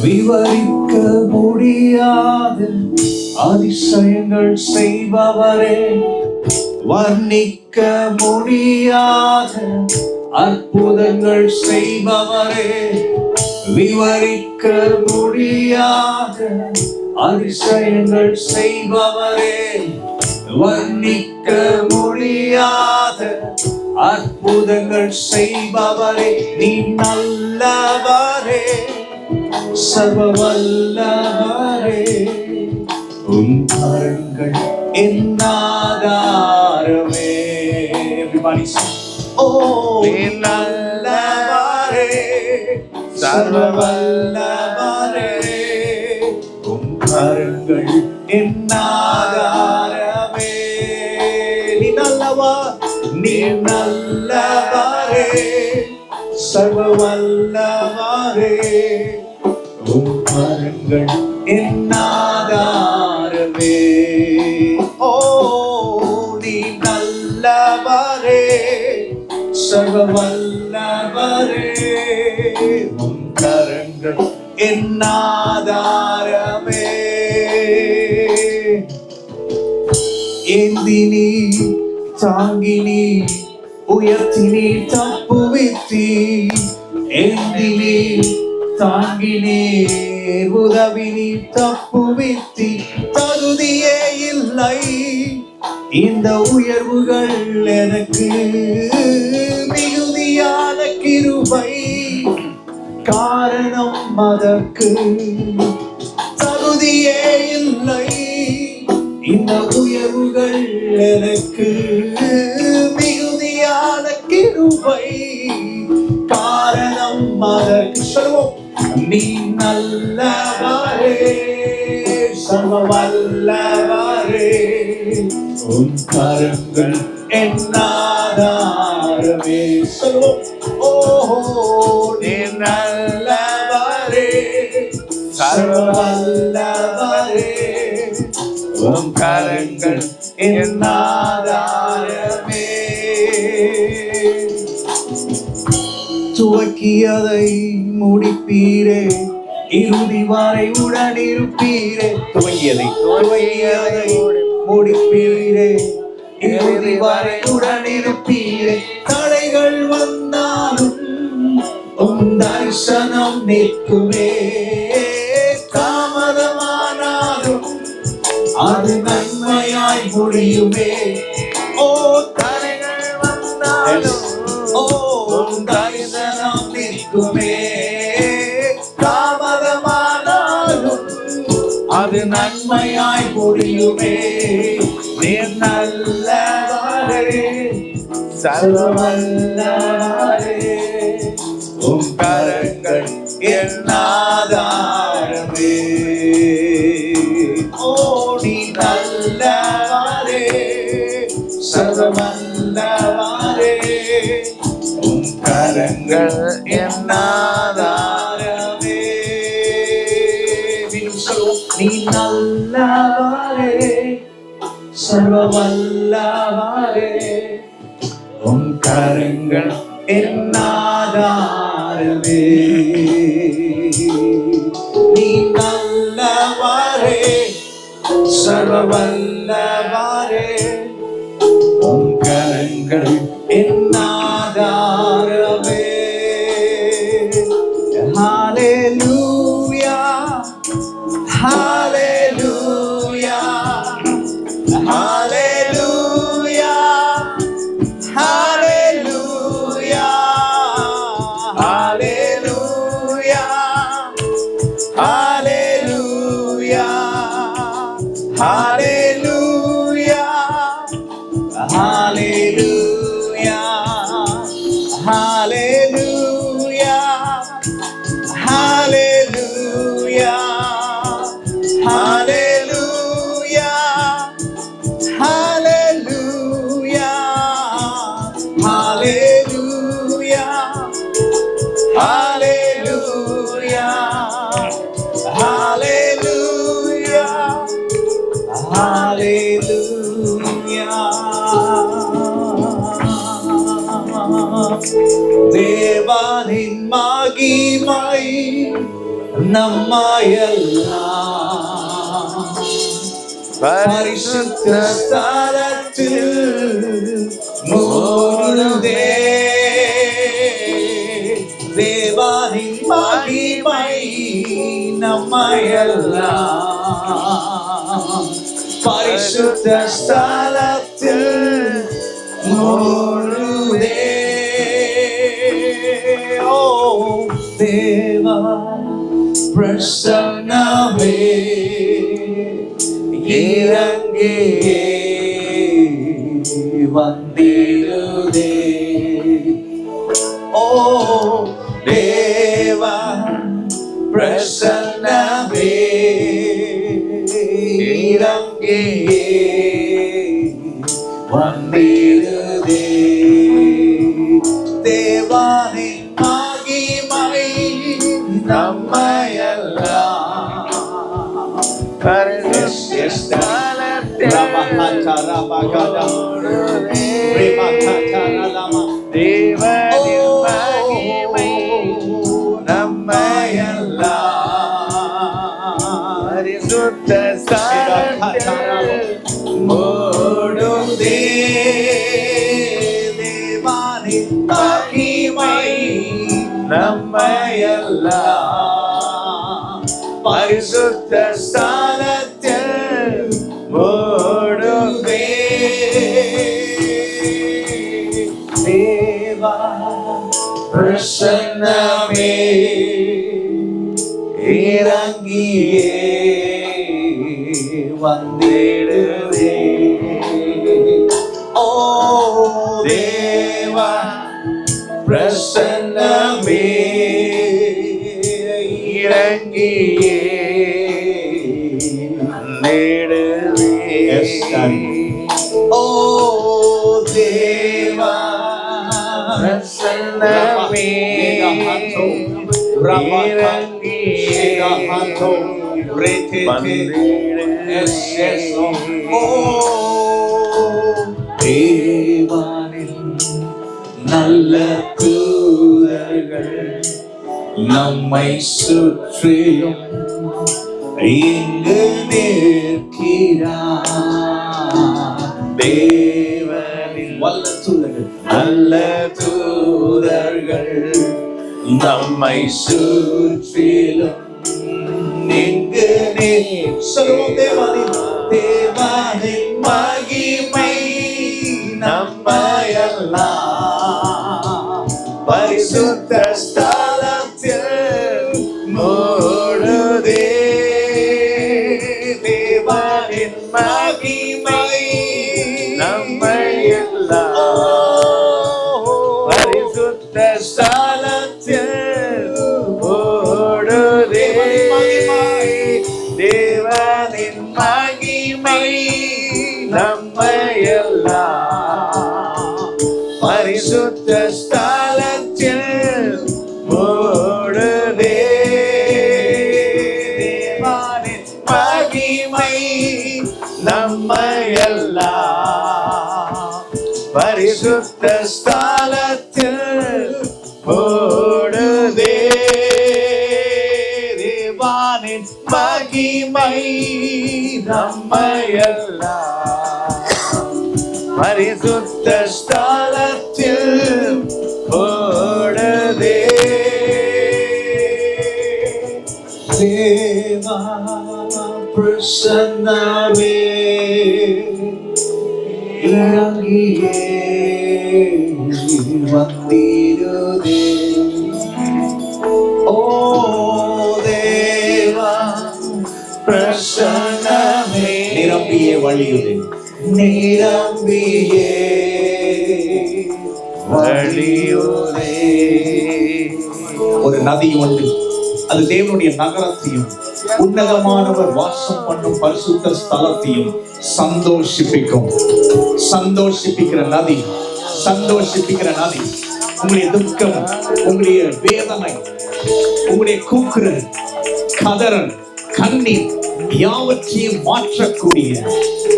விவரிக்க முடியாத அதிசயங்கள் செய்பவரே, வர்ணிக்க முடியாத அற்புதங்கள் செய்பவரே, விவரிக்க முடியாத அதிசயங்கள் செய்பவரே, வர்ணிக்க முடியாத அற்புதங்கள் செய்பவரே, நீ நல்லவரே, சர்வ வல்லவரே, உன் கரங்கள் என் ஆதாரமே. Everybody sing. Oh, நீ நல்லவரே, சர்வ வல்லவரே, உன் கரங்கள் என் ஆதாரமே. நீ நல்லவா, நீ நல்லவரே, சர்வ வல்லவரே, உன் கரங்கள் என் ஆதாரமே. ஓ, நீ நல்லவரே, சர்வ வல்லவரே, உன் கரங்கள் என் ஆதாரமே. ஏந்தினி தாங்கினி உயர்த்தினி தப்புவித்தி, ஏந்தினி தாங்கினே உதவினி தப்புவித்தி, தகுதியே இல்லை இந்த உயர்வுகள் எனக்கு, மிகுதியான கிருபை காரணம் அதற்கு, தகுதியே இல்லை இந்த உயர்வுகள் எனக்கு, மிகுதியான கிருபை காரணம் அதற்கு. சொல்லுவோம், நீ நல்லவரே, சர்வ வல்லவரே, உன் கரங்கள் என் ஆதாரமே. சொல்லுவோம், ஓஹோ, நீ நல்லவரே, சர்வ வல்லவரே, உன் கரங்கள் என் ஆதாரமே. துவக்கியதை முடிப்பீரே, இறுதி வரை உடனிருப்பீரே. துவங்கியதை முடிப்பீரே, இறுதி வரை உடனிருப்பீரே. தடைகள் வந்தாலும் உன் தரிசனம் நிற்குமே, தாமதமானாலும் அது நன்மையாய் முடியுமே. ஓ, தடைகள் வந்தாலும் தரிசனம் நிற்குமே, தாமதமானாலும் அது நன்மையாய் முடியுமே. நீர் நல்லவரே, சர்வ வல்லவரே, உம் கரங்கள் என் ஆதாரமே. ஓ, நீ நல்லவரே, சர்வ வல்லவரே, உம் கரங்கள் என் ஆதாரமே. நீ நல்லவரே, சர்வ வல்லவரே, உம் கரங்கள் என் ஆதாரமே. நீ நல்லவரே, சர்வ வல்லவரே, உம் கரங்கள் என் ஆதாரமே. ஹalleluya, hallelujah, hallelujah, hallelujah, hallelujah, hallelujah, hallelujah, hallelujah, தேவனின் மகிமை நம்மையெல்லாம் பரிசுத்த ஸ்தலத்தில் மூடுதே. தேவனின் மகிமை நம்மையெல்லாம் பரிசுத்த ஸ்தலத்தில் மூடுதே. ஓ தேவா பிரசன்னமே இறங்கியே வந்திடுதே. ஓ தேவா பிரசன்னமே இறங்கியே வந்திடுதே. தேவானின் மகிமை நம்மையெல்லாம் பரிசுத்த ஸ்தலத்தில் தேவனின் மகிமை நம்மையெல்லாம் பரிசுத்த ஸ்தலத்தில் மூடுதே. தேவனின் மகிமை நம்மையெல்லாம் பரிசுத்த ஸ்தலத்தில் மூடுதே. தேவா பிரசன்னமே இறங்கியே வந்திடுதே. ஓ தேவா பிரசன்னமே இறங்கியே வந்திடுதே. ஓ தேவா பிரசன்னமே இறங்கியே தேவானில் நல்ல தூதர்கள் நம்மை சுற்றிலும் இங்கு நிற்கிறார். தேவனின் வல்ல தூதர்கள் நல்ல தூதர்கள் நம்மை சுற்றிலும் இங்கு சொல்லுவோம். தேவனின் மகிமை நம்மையெல்லாம் பரிசுத்த ஸ்தலத்தில் மூடுதே. தேவனின் மகிமை நம்மையெல்லாம் பரிசுத்த ஸ்தலத்தில் மூடுதே. தேவனின் மகிமை நம்மையெல்லாம் பரிசுத்த ஸ்தலத்தில் மூடுதே. தேவனின் மகிமை நம்மையெல்லாம் பரிசுத்த ஸ்தலத்தில் மூடுதே. தேவனின் மகிமை நம்மையெல்லாம் பரிசுத்த ஸ்தலத்தில் மூடுதே. தேவா பிரசன்னமே இறங்கியே வந்திடுதே. ஓ தேவா பிரசன்னமே நிரம்பியே வழியுதே. நிரம்பியே வழியுதே. ஒரு நதி உண்டு, அது தேவனுடைய நகரத்தையும் உன்னதமானவர் வாசம் பண்ணும் பரிசுத்த ஸ்தலத்தையும் சந்தோஷிப்பிக்கும். சந்தோஷிப்பிக்கிற நதி, சந்தோஷிப்பிக்கிற நதி. உங்களுடைய துக்கம், உங்களுடைய வேதனை, உங்களுடைய கூக்குரல், கதறல், கண்ணீர் யாவற்றையும் மாற்றக்கூடிய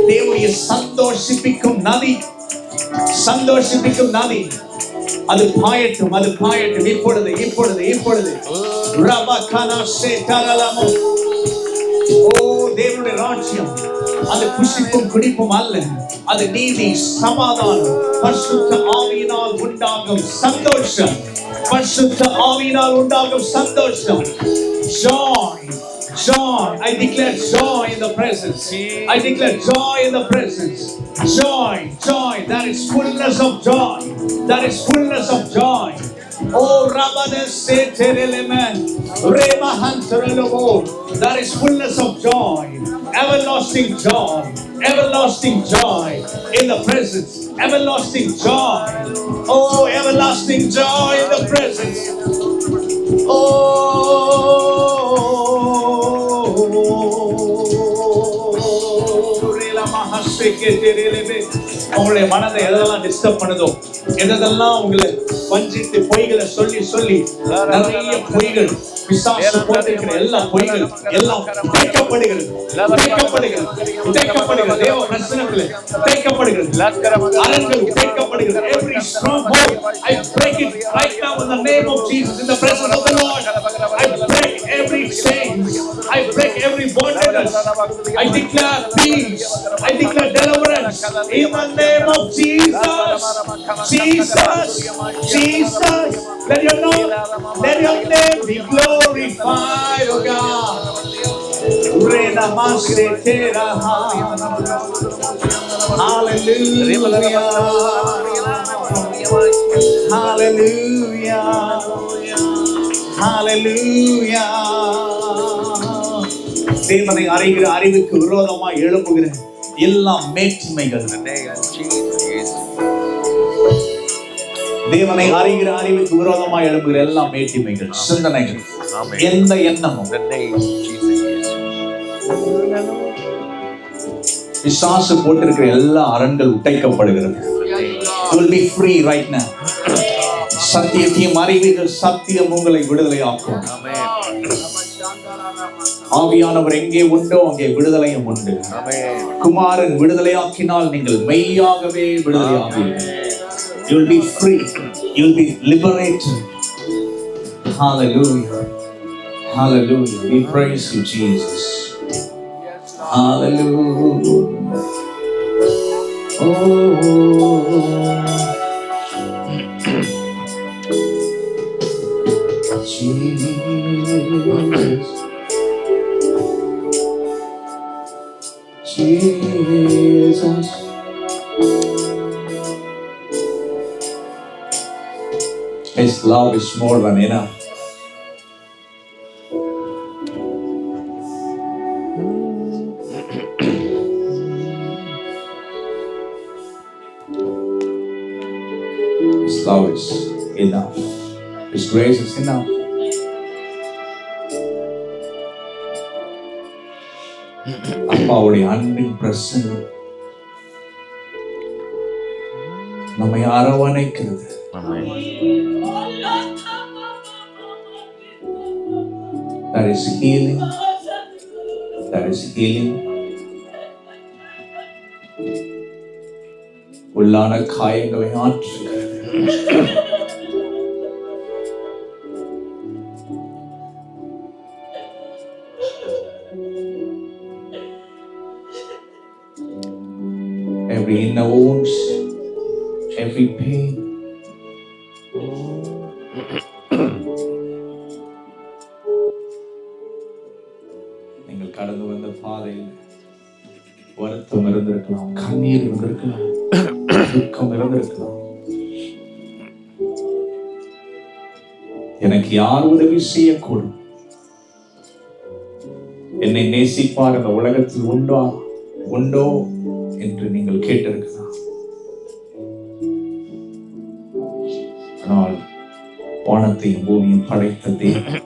தேவனுடைய சந்தோஷிப்பிக்கும் நதி, சந்தோஷிப்பிக்கும் நதி. அது பாயட்டும், அது பாயட்டும். இப்பொழுது இப்பொழுது இப்பொழுது ரபகனா சேதரலமோ. ஓ தேவனுடைய ராஜ்யம் அது புசிப்பும் குடிப்பும் அல்ல, அது நீதி, சமாதானம், பரிசுத்த ஆவியினால் உண்டாகும் சந்தோஷம். பரிசுத்த ஆவியினால் உண்டாகும் சந்தோஷம். Joy, joy. I declare joy in the presence. I declare joy in the presence. Joy, joy. That is fullness of joy. That is fullness of joy. Oh, Rabbanes Setereleman, Remahantarelabo. That is fullness of joy. Everlasting joy. Everlasting joy in the presence. Everlasting joy. Oh, everlasting joy in the presence. உங்களுடைய மனதை எதெல்லாம் disturb பண்ணுதோ, எதெல்லாம் உங்களை வஞ்சித்து பொய்களை சொல்லி சொல்லி நிறைய பொய்கள் பிசாசு போட்டிருக்கிற எல்லா பொய்கள் எல்லாம் தேய்க்கப்படுகிறது, தேய்க்கப்படுகிறது, தேய்க்கப்படுகிறது. தேவ பிரசன்னத்திலே தேய்க்கப்படுகிறது. அரண்கள் தேய்க்கப்படுகிறது. Every stronghold, I break it right now in the name of Jesus, in the presence of the Lord. I break every chain. I break every bondage. I declare peace. I declare deliverance in the name of Jesus. Jesus, Jesus. Let your name be glorified, oh God. Hallelujah. Hallelujah. Hallelujah. தேவனை அறிகிற அறிவுக்கு விரோதமாய் எழுப்புகிற எல்லா மேன்மைகள், தேவனை அறிகிற அறிவுக்கு விரோதமாய் எழுப்புகிற எல்லா மேன்மைகள், சிந்தனைகள், எந்த எண்ணமும் பிசாசு போட்டிருக்கிற எல்லா அரண்கள் உடைக்கப்படுகிறது. You will be free right now. சத்தியத்தையும் அறிவீர்கள், சத்தியம் உங்களை விடுதலையாக்கும். ஆவியானவர் எங்கே உண்டோ அங்கே விடுதலையும் உண்டு. குமாரன் விடுதலையாக்கினால் நீங்கள் மெய்யாகவே விடுதலையாவீர்கள். You will be free. You will be liberated. Hallelujah. Hallelujah. We praise you, Jesus. Hallelujah. Oh. Jesus. Jesus. His love is more than enough. His love is enough. His grace is enough. அப்பாவுடைய அன்பின் பிரசன்னம் நம்மை அரவணைக்கிறது. That is healing. That is healing. உள்ளான காயங்களை ஆற்றுகிறது. Every inner wounds, every pain, நீங்கள் கடந்து வந்த பாதையில் வருத்தம் இருந்திருக்கலாம், கண்ணீர் இருந்திருக்கலாம், துக்கம் இருந்திருக்கலாம். எனக்கு யார் உதவி செய்யக்கூடும்? என்னை நேசிப்பார் இந்த உலகத்தில் உண்டோ என்று நீங்கள் கேட்டிருக்கலாம். ஆனால் வானத்தையும் பூமியும் படைத்த தேவன்,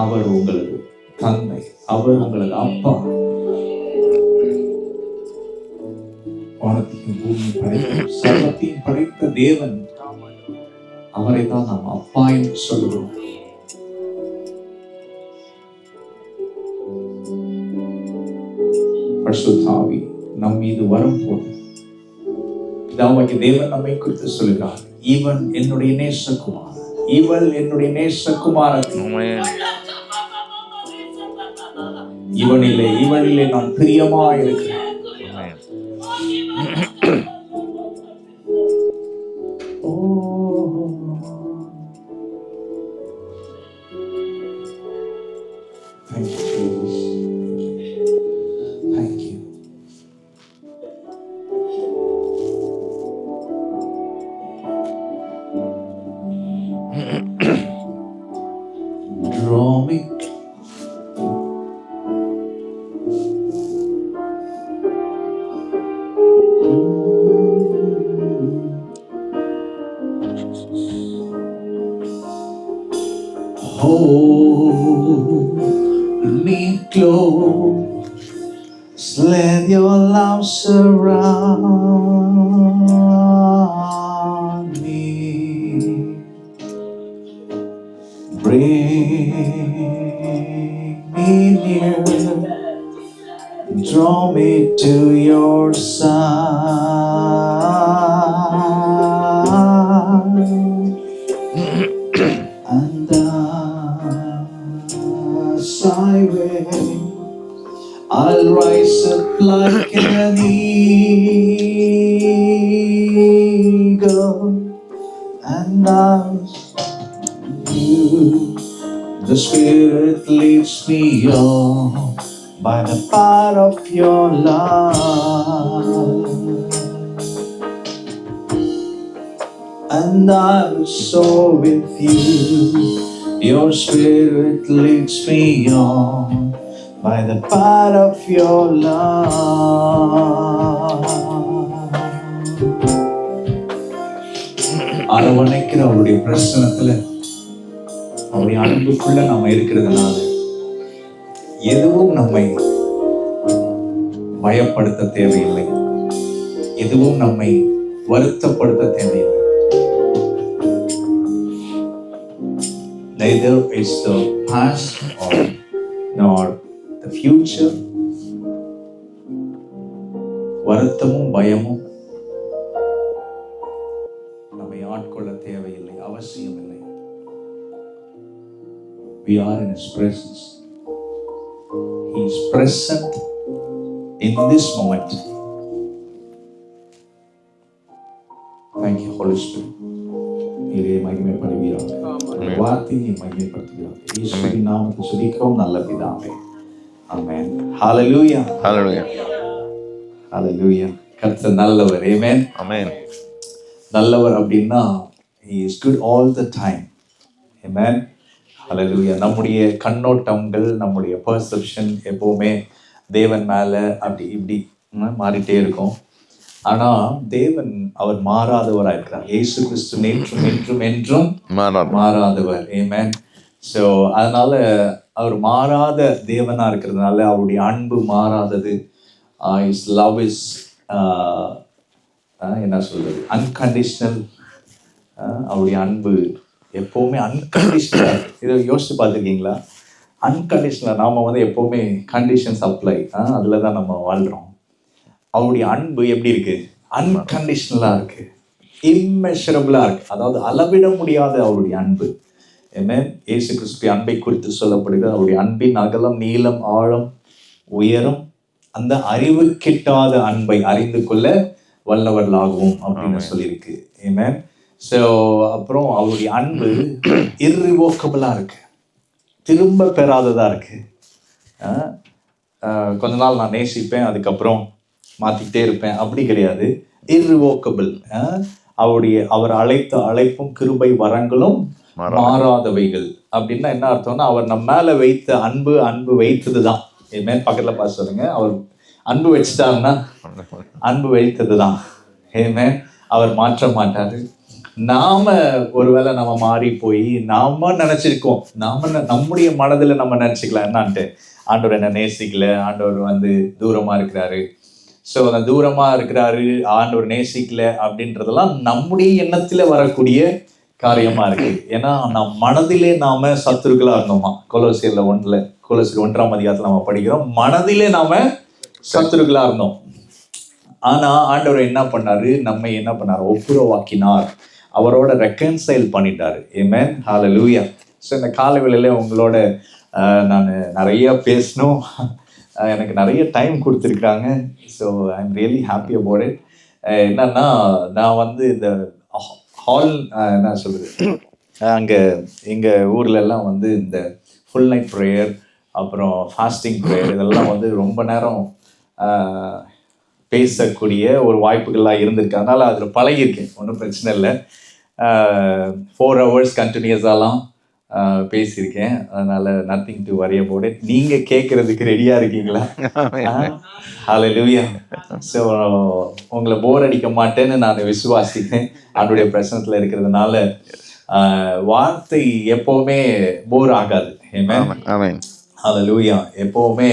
அவர் உங்களது தந்தை, அவர் உங்களது அப்பா. வானத்தையும் பூமியும் படைத்த சர்வத்தையும் படைத்த தேவன், அவரை தான் நாம் அப்பா என்று சொல்கிறோம். பரிசுத்த ஆவி நம் மீது வரும்போது இங்கே தேவன் நம்மை குறித்து சொல்கிறார், இவன் என்னுடைய நேசகுமார், இவள் என்னுடைய நேசகுமாரத்தி, இவனிலே இவளிலே நான் பிரியமாயிருக்கிறேன். Thank you, Jesus. Thank you. Draw me. Hold me close, let your love surround me. Bring me near, draw me to your side, and as I wait, I'll rise up like an eagle, and as the Spirit leads me on by the power of your love, and I will soar with you. Your Spirit leads me on by the power of your love. அரவணைக்கிற அவருடைய பிரசனத்துல, அவருடைய அன்புக்குள்ள நாம இருக்கிறதுனால எதுவும் நம்மை பயப்படுத்த தேவையில்லை, எதுவும் நம்மை வருத்தப்படுத்த தேவையில்லை. Neither is the past or nor the future. வருத்தமும் பயமும் நம்மை ஆட்கொள்ள தேவையில்லை, அவசியம் இல்லை. We are in His presence. He is present in this moment. Thank you, Holy Spirit. நீரே மகிமைப்படுவீராக, வார்த்தையை நீ மகிமைப்படுத்துவீராக. இயேசுவின் நாமத்தில் ஜெபிக்கிறோம் நல்ல பிதாவே, ஆமென். ஹalleluya, ஹalleluya, ஹalleluya. கர்த்தர் நல்லவர். ஆமென், ஆமென். நல்லவர் அப்படின்னா He is good all the time. ஆமென், ஹalleluya. நம்முடைய கண்ணோட்டங்கள், நம்முடைய பெர்செப்ஷன் எப்பவுமே தேவன் மேல அப்படி இப்படி மாறிட்டே இருக்கும். ஆனா தேவன் அவர் மாறாதவராக இருக்கிறார். இயேசு கிறிஸ்து நேற்றும் இன்றும் என்றும் மாறாதவர். ஆமென். ஸோ அதனால அவர் மாறாத தேவனா இருக்கிறதுனால அவருடைய அன்பு மாறாதது. His love is என்ன சொல்றது, அன்கண்டிஷனல். அவருடைய அன்பு எப்பவுமே அன்கண்டிஷனலா இருக்கு. இதை யோசிச்சு பார்த்துருக்கீங்களா? அன்கண்டிஷனலா. நாம எப்பவுமே கண்டிஷன்ஸ் அப்ளை, அதுல தான் நம்ம வாழ்றோம். அவருடைய அன்பு எப்படி இருக்கு? அன்கண்டிஷனலா இருக்கு, இம்மெஷரபிளா இருக்கு. அதாவது அளவிட முடியாத அவருடைய அன்பு. ஆமென். இயேசு கிறிஸ்துவின் அன்பை குறித்து சொல்லப்படுகிறது, அவருடைய அன்பின் அகலம், நீளம், ஆழம், உயரம், அந்த அறிவு கிட்டாத அன்பை அறிந்து கொள்ள வல்லவர்களாகவும் அப்படின்னு சொல்லியிருக்கு. ஆமென். ஸோ அப்புறம் அவருடைய அன்பு இர்ரிவோக்கபிளா இருக்கு, திரும்ப பெறாததா இருக்கு. கொஞ்ச நாள் நான் நேசிப்பேன், அதுக்கப்புறம் மாத்திக்கிட்டே இருப்பேன், அப்படி கிடையாது. இர்ரிவோக்கபிள். அவர் அழைத்த அழைப்பும் கிருபை வரங்களும் மாறாதவைகள். அப்படின்னா என்ன அர்த்தம்னா, அவர் நம்ம மேல வைத்த அன்பு வைத்ததுதான். ஆமென். பக்கத்துல பார்த்து சொல்லுங்க, அவர் அன்பு வச்சுட்டாருன்னா அன்பு வைத்ததுதான். ஆமென். அவர் மாற்ற மாட்டாரு. நாம ஒருவேளை நம்ம மாறி போய் நாம நினைச்சிருக்கோம், நம்முடைய மனதுல நம்ம நினைச்சுக்கலாம் என்னான்ட்டு, ஆண்டவர் என்ன நேசிக்கல, ஆண்டவர் தூரமா இருக்கிறாரு. ஸோ அந்த தூரமா இருக்கிறாரு, ஆண்டவர் நேசிக்கல அப்படின்றதெல்லாம் நம்முடைய எண்ணத்துல வரக்கூடிய காரியமா இருக்கு. ஏன்னா நம் மனதிலே நாம சத்துருக்களா இருந்தோமா. கொலோசியர் 1ஆம் அதிகாரத்துல நம்ம படிக்கிறோம், மனதிலே நாம சத்துருக்களா இருந்தோம். ஆனா ஆண்டவர் என்ன பண்ணாரு, நம்ம என்ன பண்ணாரு, ஒப்புரவாக்கினார், அவரோட ரெக்கன்சைல் பண்ணிட்டாரு. ஆமென், ஹல்லேலூயா. ஸோ இந்த காலவேளையில உங்களோட நான் நிறைய பேசணும், எனக்கு நிறைய டைம் கொடுத்துருக்காங்க. So I am really happy about it. என்னன்னா நான் வந்து இந்த ஹால் என்ன சொல்றது, அங்கே எங்கள் ஊர்லெல்லாம் வந்து இந்த ஃபுல் நைட் ப்ரேயர், அப்புறம் ஃபாஸ்டிங் ப்ரேயர், இதெல்லாம் வந்து ரொம்ப நேரம் பேசக்கூடிய ஒரு வாய்ப்புகள்லாம் இருந்திருக்கு. அதனால் அதில் பழகியிருக்கேன், ஒன்றும் பிரச்சனை இல்லை. 4 hours கண்டினியூஸாலாம் பேசியிருக்கேன். அதனால் nothing to worry about it. நீங்கள் கேட்குறதுக்கு ரெடியாக இருக்கீங்களா? ஹல்லேலூயா. ஸோ உங்களை போர் அடிக்க மாட்டேன்னு நான் விசுவாசிக்கிறேன். அவருடைய பிரசனத்தில் இருக்கிறதுனால வார்த்தை எப்போவுமே போர் ஆகாது. ஆமென், ஹல்லேலூயா. எப்போவுமே,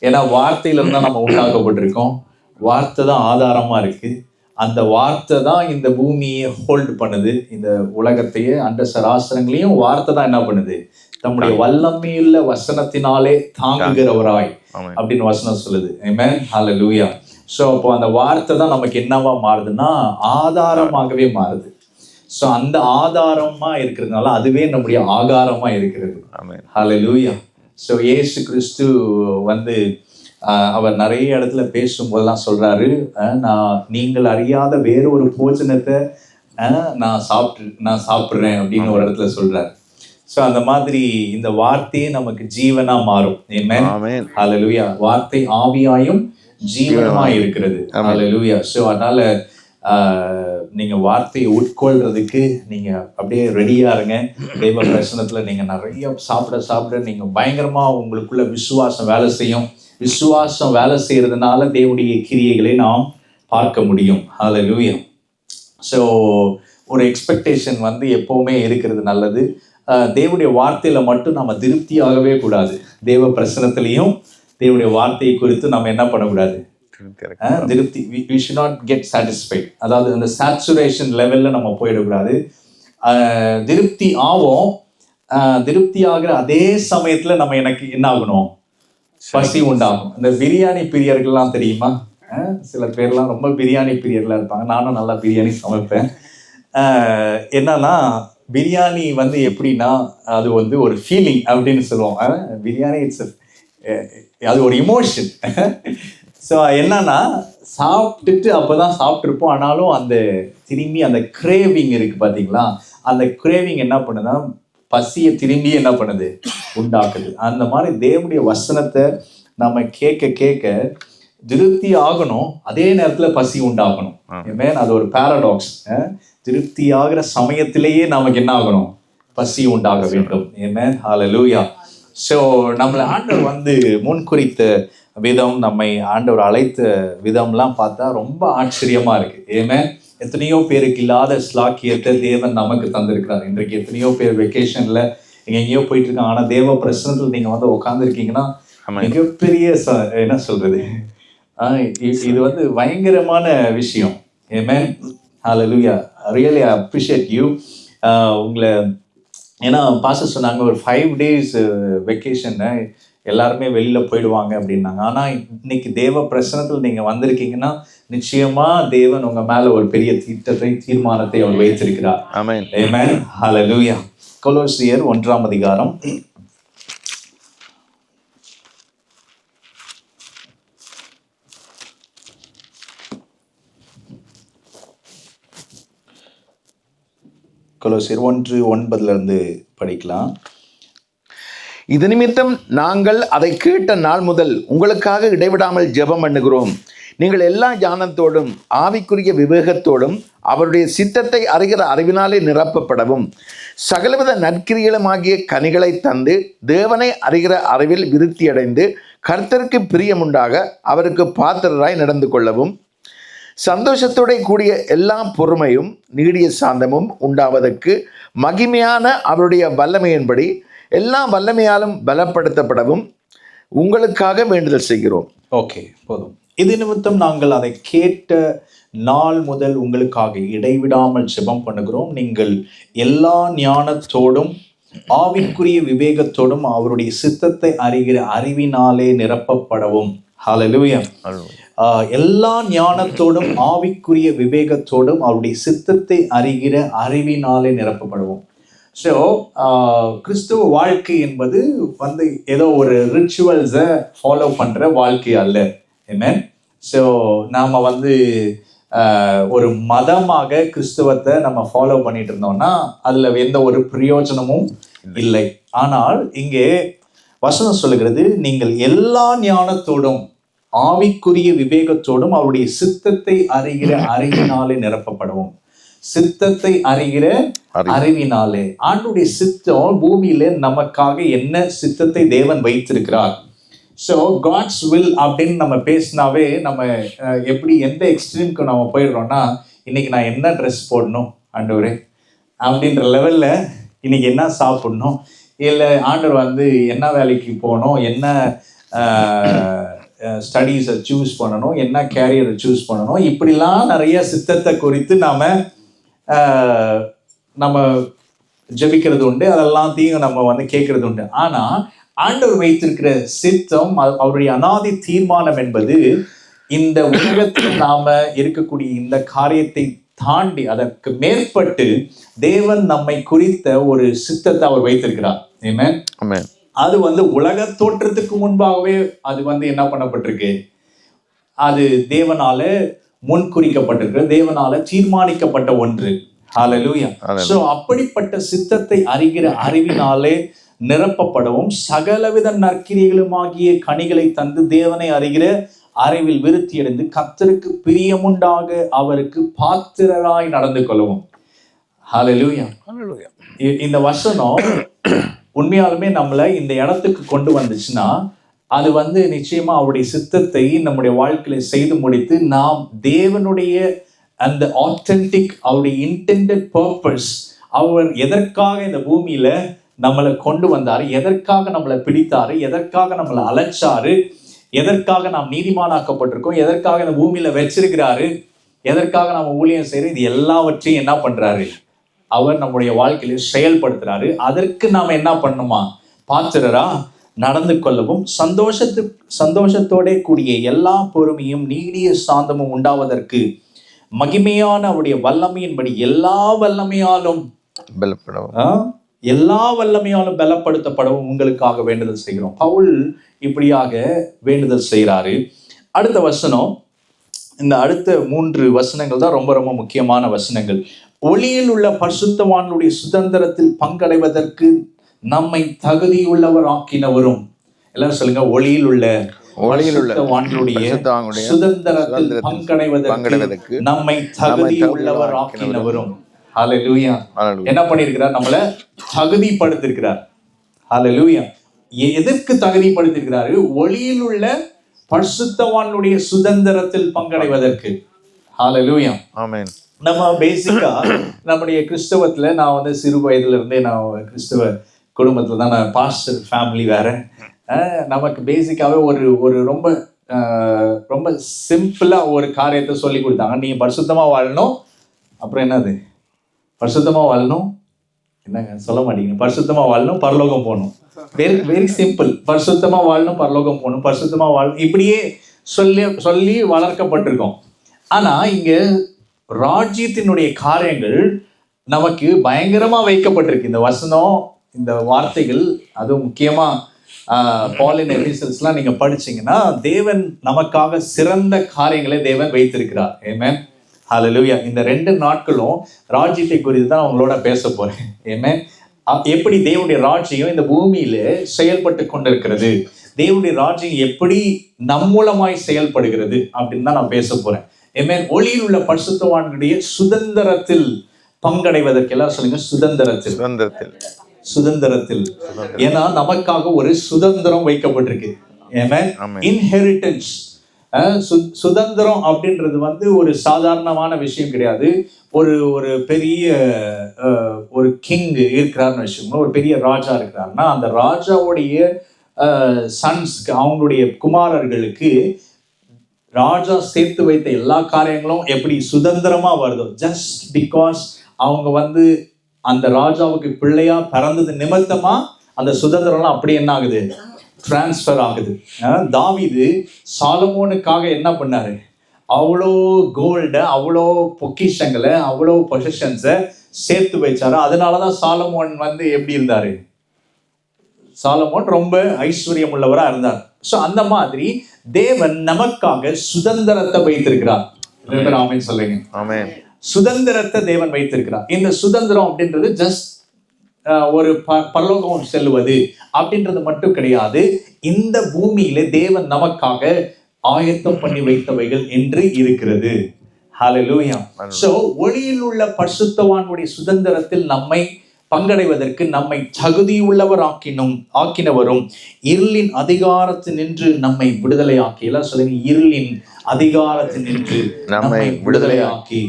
ஏன்னா வார்த்தையில இருந்தால் நம்ம உண்டாக்கப்பட்டிருக்கோம். வார்த்தை தான் ஆதாரமாக இருக்குது. அந்த வார்த்தை தான் இந்த பூமியை ஹோல்டு பண்ணுது, இந்த உலகத்தையே, அந்த சராசரங்களையும் வார்த்தை தான் என்ன பண்ணுது, தம்முடைய வல்லமையுள்ள வசனத்தினாலே தாங்குகிறவராய் அப்படின்னு வசனம் சொல்லுது. ஆமென், ஹல்லேலூயா. ஸோ அப்போ அந்த வார்த்தை தான் நமக்கு என்னவா மாறுதுன்னா ஆதாரமாகவே மாறுது. ஸோ அந்த ஆதாரமா இருக்கிறதுனால அதுவே நம்முடைய ஆகாரமா இருக்கிறது. ஹல்லேலூயா. ஸோ இயேசு கிறிஸ்து வந்து அவர் நிறைய இடத்துல பேசும்போதெல்லாம் சொல்றாரு, நீங்கள் அறியாத வேறொரு போஜனத்தை நான் சாப்பிட்றேன் அப்படின்னு ஒரு இடத்துல சொல்றாரு. ஸோ அந்த மாதிரி இந்த வார்த்தையே நமக்கு ஜீவனா மாறும். ஆமென், ஹல்லேலூயா. வார்த்தை ஆவியாயும் ஜீவனமாய் இருக்கிறது. ஹல்லேலூயா. ஸோ அதனால நீங்க வார்த்தையை உட்கொள்றதுக்கு நீங்க அப்படியே ரெடியா இருங்க. தெய்வ பிரசனத்துல நீங்க நிறைய சாப்பிட நீங்க பயங்கரமா உங்களுக்குள்ள விசுவாசம் வேலை செய்யும். விசுவாசம் வேலை செய்யறதுனால தேவனுடைய கிரியைகளை நாம் பார்க்க முடியும். ஹல்லேலூயா. ஸோ ஒரு எக்ஸ்பெக்டேஷன் வந்து எப்பவுமே இருக்கிறது நல்லது. தேவனுடைய வார்த்தையில மட்டும் நம்ம திருப்தியாகவே கூடாது. தேவ பிரசனத்திலையும் தேவனுடைய வார்த்தையை குறித்து நம்ம என்ன பண்ணக்கூடாது, திருப்தி, we should not get satisfied. அதாவது அந்த சேச்சுரேஷன் லெவல்ல நம்ம போயிடக்கூடாது. திருப்தி ஆகும். திருப்தி ஆகிற அதே சமயத்துல நம்ம எனக்கு என்ன ஆகணும், பசி உண்டாகும். இந்த பிரியாணி பிரியர்கள்லாம் தெரியுமா? சில பேர்லாம் ரொம்ப பிரியாணி பிரியர்களாக இருப்பாங்க. நானும் நல்லா பிரியாணி சமைப்பேன். என்னன்னா பிரியாணி வந்து எப்படின்னா அது வந்து ஒரு ஃபீலிங் அப்படின்னு சொல்லுவோம். பிரியாணி அது ஒரு இமோஷன். ஸோ என்னன்னா சாப்பிட்டுட்டு அப்போதான் சாப்பிட்ருப்போம், ஆனாலும் அந்த திரும்பி அந்த கிரேவிங் இருக்கு பார்த்தீங்களா, அந்த கிரேவிங் என்ன பண்ணுதுன்னா பசியை திரும்பி என்ன பண்ணுது, உண்டாக்குது. அந்த மாதிரி தேவனுடைய வசனத்தை நம்ம கேட்க கேட்க திருப்தி ஆகணும், அதே நேரத்தில் பசி உண்டாகணும். ஏன் அது ஒரு பாரடாக்ஸ். திருப்தி ஆகிற சமயத்திலேயே நமக்கு என்ன ஆகணும், பசி உண்டாக வேண்டும். ஏன், ஹல்லேலூயா. ஸோ நம்மளை ஆண்டவர் வந்து முன்குறித்த விதம், நம்மை ஆண்டவர் அழைத்த விதம்லாம் பார்த்தா ரொம்ப ஆச்சரியமா இருக்கு. ஏமே, எத்தனையோ பேருக்கு இல்லாத ஸ்லாக்கியத்தை தேவன் நமக்கு தந்திருக்கிறார். இன்றைக்கு எத்தனையோ பேர் வெக்கேஷன்ல எங்கேயோ போயிட்டு இருக்காங்க. ஆனா தேவ பிரசனத்தில் நீங்க வந்து உட்காந்துருக்கீங்கன்னா மிகப்பெரிய என்ன சொல்றது, இது வந்து பயங்கரமான விஷயம். Amen, hallelujah. Really appreciate you. உங்களை ஏன்னா பாஸ்டர் சொன்னாங்க ஒரு 5 days வெக்கேஷன் எல்லாருமே வெளியில போயிடுவாங்க அப்படின்னாங்க. ஆனா இன்னைக்கு தேவ பிரசனத்தில் நீங்க வந்திருக்கீங்கன்னா நிச்சயமா தேவன் உங்க மேல ஒரு பெரிய திட்டத்தை, தீர்மானத்தை அவர் வைத்திருக்கிறார். ஆமென், ஆமென், ஹல்லேலூயா. கொலோசியர் 1ஆம் அதிகாரம் கொலோசியர் 1:9 படிக்கலாம். இது நிமித்தம் நாங்கள் அதை கேட்ட நாள் முதல் உங்களுக்காக இடைவிடாமல் ஜெபம் பண்ணுகிறோம். நீங்கள் எல்லா ஞானத்தோடும் ஆவிக்குரிய விவேகத்தோடும் அவருடைய சித்தத்தை அறிகிற அறிவினாலே நிரப்பப்படவும் சகலவித நற்கிரியலுமாகிய கனிகளை தந்து தேவனை அறிகிற அறிவில் விருத்தியடைந்து கர்த்தருக்கு பிரியமுண்டாக அவருக்கு பாத்திரராய் நடந்து கொள்ளவும் சந்தோஷத்தோட கூடிய எல்லா பொறுமையும் நீடிய சாந்தமும் உண்டாவதற்கு மகிமையான அவருடைய வல்லமையின்படி எல்லா வல்லமையாலும் பலப்படுத்தப்படவும் உங்களுக்காக வேண்டுதல் செய்கிறோம். ஓகே, போதும். இது நிமித்தம் நாங்கள் அதை கேட்ட நாள் முதல் உங்களுக்காக இடைவிடாமல் ஜெபம் பண்ணுகிறோம். நீங்கள் எல்லா ஞானத்தோடும் ஆவிக்குரிய விவேகத்தோடும் அவருடைய சித்தத்தை அறிகிற அறிவினாலே நிரப்பப்படவும். ஹல்லேலூயா. எல்லா ஞானத்தோடும் ஆவிக்குரிய விவேகத்தோடும் அவருடைய சித்தத்தை அறிகிற அறிவினாலே நிரப்பப்படுவோம். ஸோ கிறிஸ்துவ வாழ்க்கை என்பது வந்து ஏதோ ஒரு ரிச்சுவல்ஸை ஃபாலோ பண்ணுற வாழ்க்கை அல்ல. ஆமென். ஸோ நாம் வந்து ஒரு மதமாக கிறிஸ்துவத்தை நம்ம ஃபாலோ பண்ணிட்டு இருந்தோம்னா அதில் எந்த ஒரு பிரயோஜனமும் இல்லை. ஆனால் இங்கே வசனம் சொல்லுகிறது, நீங்கள் எல்லா ஞானத்தோடும் ஆவிக்குரிய விவேகத்தோடும் அவருடைய சித்தத்தை அறிகிற அறிவினாலே நிரப்பப்படுவோம். சித்தத்தை அறிகிற அறிவினாலே. ஆண்டுடைய சித்தம் பூமியில நமக்காக என்ன சித்தத்தை தேவன் வைத்திருக்கிறார். ஸோ காட்ஸ் வில் அப்படின்னு நம்ம பேசினாவே நம்ம எப்படி எந்த எக்ஸ்ட்ரீம்க்கு நம்ம போயிடுறோம்னா, இன்னைக்கு நான் என்ன ட்ரெஸ் போடணும் ஆண்டவரே அப்படின்ற லெவலில், இன்னைக்கு என்ன சாப்பிடணும், இல்லை ஆண்டவர் வந்து என்ன வேலைக்கு போகணும், என்ன ஸ்டடீஸை சூஸ் பண்ணணும், என்ன கேரியரை சூஸ் பண்ணணும், இப்படிலாம் நிறைய சித்தத்தை குறித்து நம்ம ஜெபிக்கிறது உண்டு. அதெல்லாத்தையும் நம்ம வந்து கேட்கறது உண்டு. ஆனால் ஆண்டவர் வைத்திருக்கிற சித்தம், அவருடைய அனாதி தீர்மானம் என்பது இந்த உலகத்தில் நாம இருக்கக்கூடிய இந்த காரியத்தை தாண்டி அதற்கு மேற்பட்டு தேவன் நம்மை குறித்த ஒரு சித்தத்தை அவர் வைத்திருக்கிறார். ஆமென். அது வந்து உலக தோற்றத்துக்கு முன்பாகவே அது வந்து என்ன பண்ணப்பட்டிருக்கு, அது தேவனால முன்குறிக்கப்பட்டிருக்கு, தேவனால தீர்மானிக்கப்பட்ட ஒன்று. ஹல்லேலூயா. சோ அப்படிப்பட்ட சித்தத்தை அறிகிற அறிவினாலே நிரப்பப்படவும் சகலவித நற்கிரியைகளுமாகிய கனிகளை தந்து தேவனை அறிகிற அறிவில் விருத்தியடைந்து கர்த்தருக்கு பிரியமுண்டாக அவருக்கு பாத்திரராய் நடந்து கொள்ளவும். ஹல்லேலூயா. இந்த வசனம் உண்மையாலுமே நம்மளை இந்த இடத்துக்கு கொண்டு வந்துச்சுன்னா, அது வந்து நிச்சயமா அவருடைய சித்தத்தை நம்முடைய வாழ்க்கையில செய்து முடித்து நாம் தேவனுடைய அந்த ஆத்தென்டிக் அவருடைய இன்டெண்டட் பர்பஸ், அவர் எதற்காக இந்த பூமியில நம்மளை கொண்டு வந்தாரு, எதற்காக நம்மளை பிடித்தாரு, எதற்காக நம்மளை அழைச்சாரு, எதற்காக நாம் நீதிமானாக்கப்பட்டிருக்கோம், எதற்காக இந்த பூமியில வச்சிருக்கிறாரு, எதற்காக நம்ம ஊழியம் செய்யறோம், இது எல்லாவற்றையும் என்ன பண்றாரு, அவர் நம்முடைய வாழ்க்கையில செயல்படுத்துறாரு. அதற்கு நாம என்ன பண்ணுமா, பாத்திரரா நடந்து கொள்ளவும் சந்தோஷத்தோட கூடிய எல்லா பொறுமையும் நீடிய சாந்தமும் உண்டாவதற்கு மகிமையான அவருடைய வல்லமையின்படி எல்லா வல்லமையாலும் பலப்படுத்தப்படவும் உங்களுக்காக வேண்டுதல் செய்கிறோம். பவுல் இப்படியாக வேண்டுதல் செய்கிறாரு. அடுத்த வசனம், இந்த அடுத்த 3 வசனங்கள் தான் ரொம்ப ரொம்ப முக்கியமான வசனங்கள். ஒளியில் உள்ள பரிசுத்தவான்களுடைய சுதந்திரத்தில் பங்கடைவதற்கு நம்மை தகுதியுள்ளவர் ஆக்கினவரும். எல்லாரும் சொல்லுங்க, ஒளியில் உள்ள பரிசுத்தவான்களுடைய சுதந்திரத்தில் பங்கடைவதற்கு நம்மை தகுதியுள்ளவர் ஆக்கினவரும். ஹல்லேலூயா. என்ன பண்ணிருக்கிறார், நம்மளை தகுதிப்படுத்திருக்கிறார். ஹல்லேலூயா. எதற்கு தகுதிப்படுத்திருக்கிறாரு? ஒளியில் உள்ள பரிசுத்தவான்களுடைய சுதந்திரத்தில் பங்கடைவதற்கு. ஹல்லேலூயா. ஆமென். நம்ம பேசிக்கா நம்முடைய கிறிஸ்தவத்துல, நான் வந்து சிறு வயதுல இருந்தே நான் கிறிஸ்தவ குடும்பத்துல தான், நான் பாஸ்டர் ஃபேமிலி வேற. நமக்கு பேசிக்காவே ஒரு ரொம்ப ரொம்ப சிம்பிளா ஒரு காரியத்தை சொல்லி கொடுத்தாங்க. நீங்க பரிசுத்தமா வாழணும். அப்புறம் என்னது, பரிசுத்தமா வாழணும், என்னங்க சொல்ல மாட்டீங்க, பரிசுத்தமா வாழணும், பரலோகம் போகணும். Very very simple. பரிசுத்தமா வாழணும், பரலோகம் போகணும், பரிசுத்தமா வாழணும், இப்படியே சொல்லி வளர்க்கப்பட்டிருக்கோம். ஆனா இங்க ராஜ்யத்தினுடைய காரியங்கள் நமக்கு பயங்கரமா வைக்கப்பட்டிருக்கு. இந்த வசனம், இந்த வார்த்தைகள், அதுவும் முக்கியமா பாலின் எபிசல்ஸ்லாம் நீங்க படிச்சீங்கன்னா, தேவன் நமக்காக சிறந்த காரியங்களை தேவன் வைத்திருக்கிறார். ஆமென். ஹல்லேலூயா. இந்த 2 நாட்களும் ராஜ்யத்தை குறித்து தான் அவங்களோட பேச போறேன். ஆமென். எப்படி தேவனுடைய ராஜ்யம் இந்த பூமியில செயல்பட்டு கொண்டிருக்கிறது, தேவனுடைய ராஜ்யம் எப்படி நம் மூலமாய் செயல்படுகிறது அப்படின்னு தான் நான் பேச போறேன். ஆமென். ஒளியில் உள்ள பரிசுத்தவான்களுடைய சுதந்திரத்தில் பங்கடைவதற்கு, எல்லாம் சொல்லுங்க, சுதந்திரத்தில். ஏன்னா நமக்காக ஒரு சுதந்திரம் வைக்கப்பட்டிருக்கு. ஆமென். இன்ஹெரிட்டன்ஸ். சுதந்திரம் அப்படின்றது வந்து ஒரு சாதாரணமான விஷயம் கிடையாது. ஒரு பெரிய ஒரு கிங் இருக்கிறார்னு வச்சுக்கோங்க, ஒரு பெரிய ராஜா இருக்கிறாருன்னா, அந்த ராஜாவுடைய சன்ஸ்க்கு, அவங்களுடைய குமாரர்களுக்கு ராஜா சேர்த்து வைத்த எல்லா காரியங்களும் எப்படி சுதந்திரமா வருதோ, ஜஸ்ட் பிகாஸ் அவங்க வந்து அந்த ராஜாவுக்கு பிள்ளையா பிறந்தது நிமித்தமா அந்த சுதந்திரம்லாம் அப்படி என்ன ஆகுது, டிரான்ஸ்ஃபர் ஆகுது. தாவீது சாலமோனுக்காக என்ன பண்ணாரு? அவ்வளோ கோல்டை, அவ்வளோ பொக்கிஷங்களை, அவ்வளோ பொசிஷன்ஸை சேர்த்து வச்சாரு. அதனாலதான் சாலமோன் எப்படி இருந்தாரு? சாலமோன் ரொம்ப ஐஸ்வர்யம் உள்ளவராக இருந்தார். ஸோ அந்த மாதிரி தேவன் நமக்காக சுதந்திரத்தை வைத்திருக்கிறார். ஆமென் சொல்லுங்க. ஆமென். சுதந்திரத்தை தேவன் வைத்திருக்கிறார். இந்த சுதந்திரம் அப்படின்றது ஜஸ்ட் ஒரு பரலோகம் செல்வது அப்படின்றது மட்டும் கிடையாது. இந்த பூமியில தேவன் நமக்காக ஆயத்தம் பண்ணி வைத்தவைகள் என்று இருக்கிறது. ஹல்லேலூயா. சோ ஒளியில் உள்ள பரிசுத்தவான்களுடைய சுதந்திரத்தில் நம்மை பங்கடைவதற்கு நம்மை தகுதியுள்ளவர் ஆக்கினவரும் இருளின் அதிகாரத்தில் நின்று நம்மை விடுதலை ஆக்கி, எல்லாம் சொல்லுங்க, இருளின் அதிகாரத்தில் நின்று நம்மை விடுதலை ஆக்கி.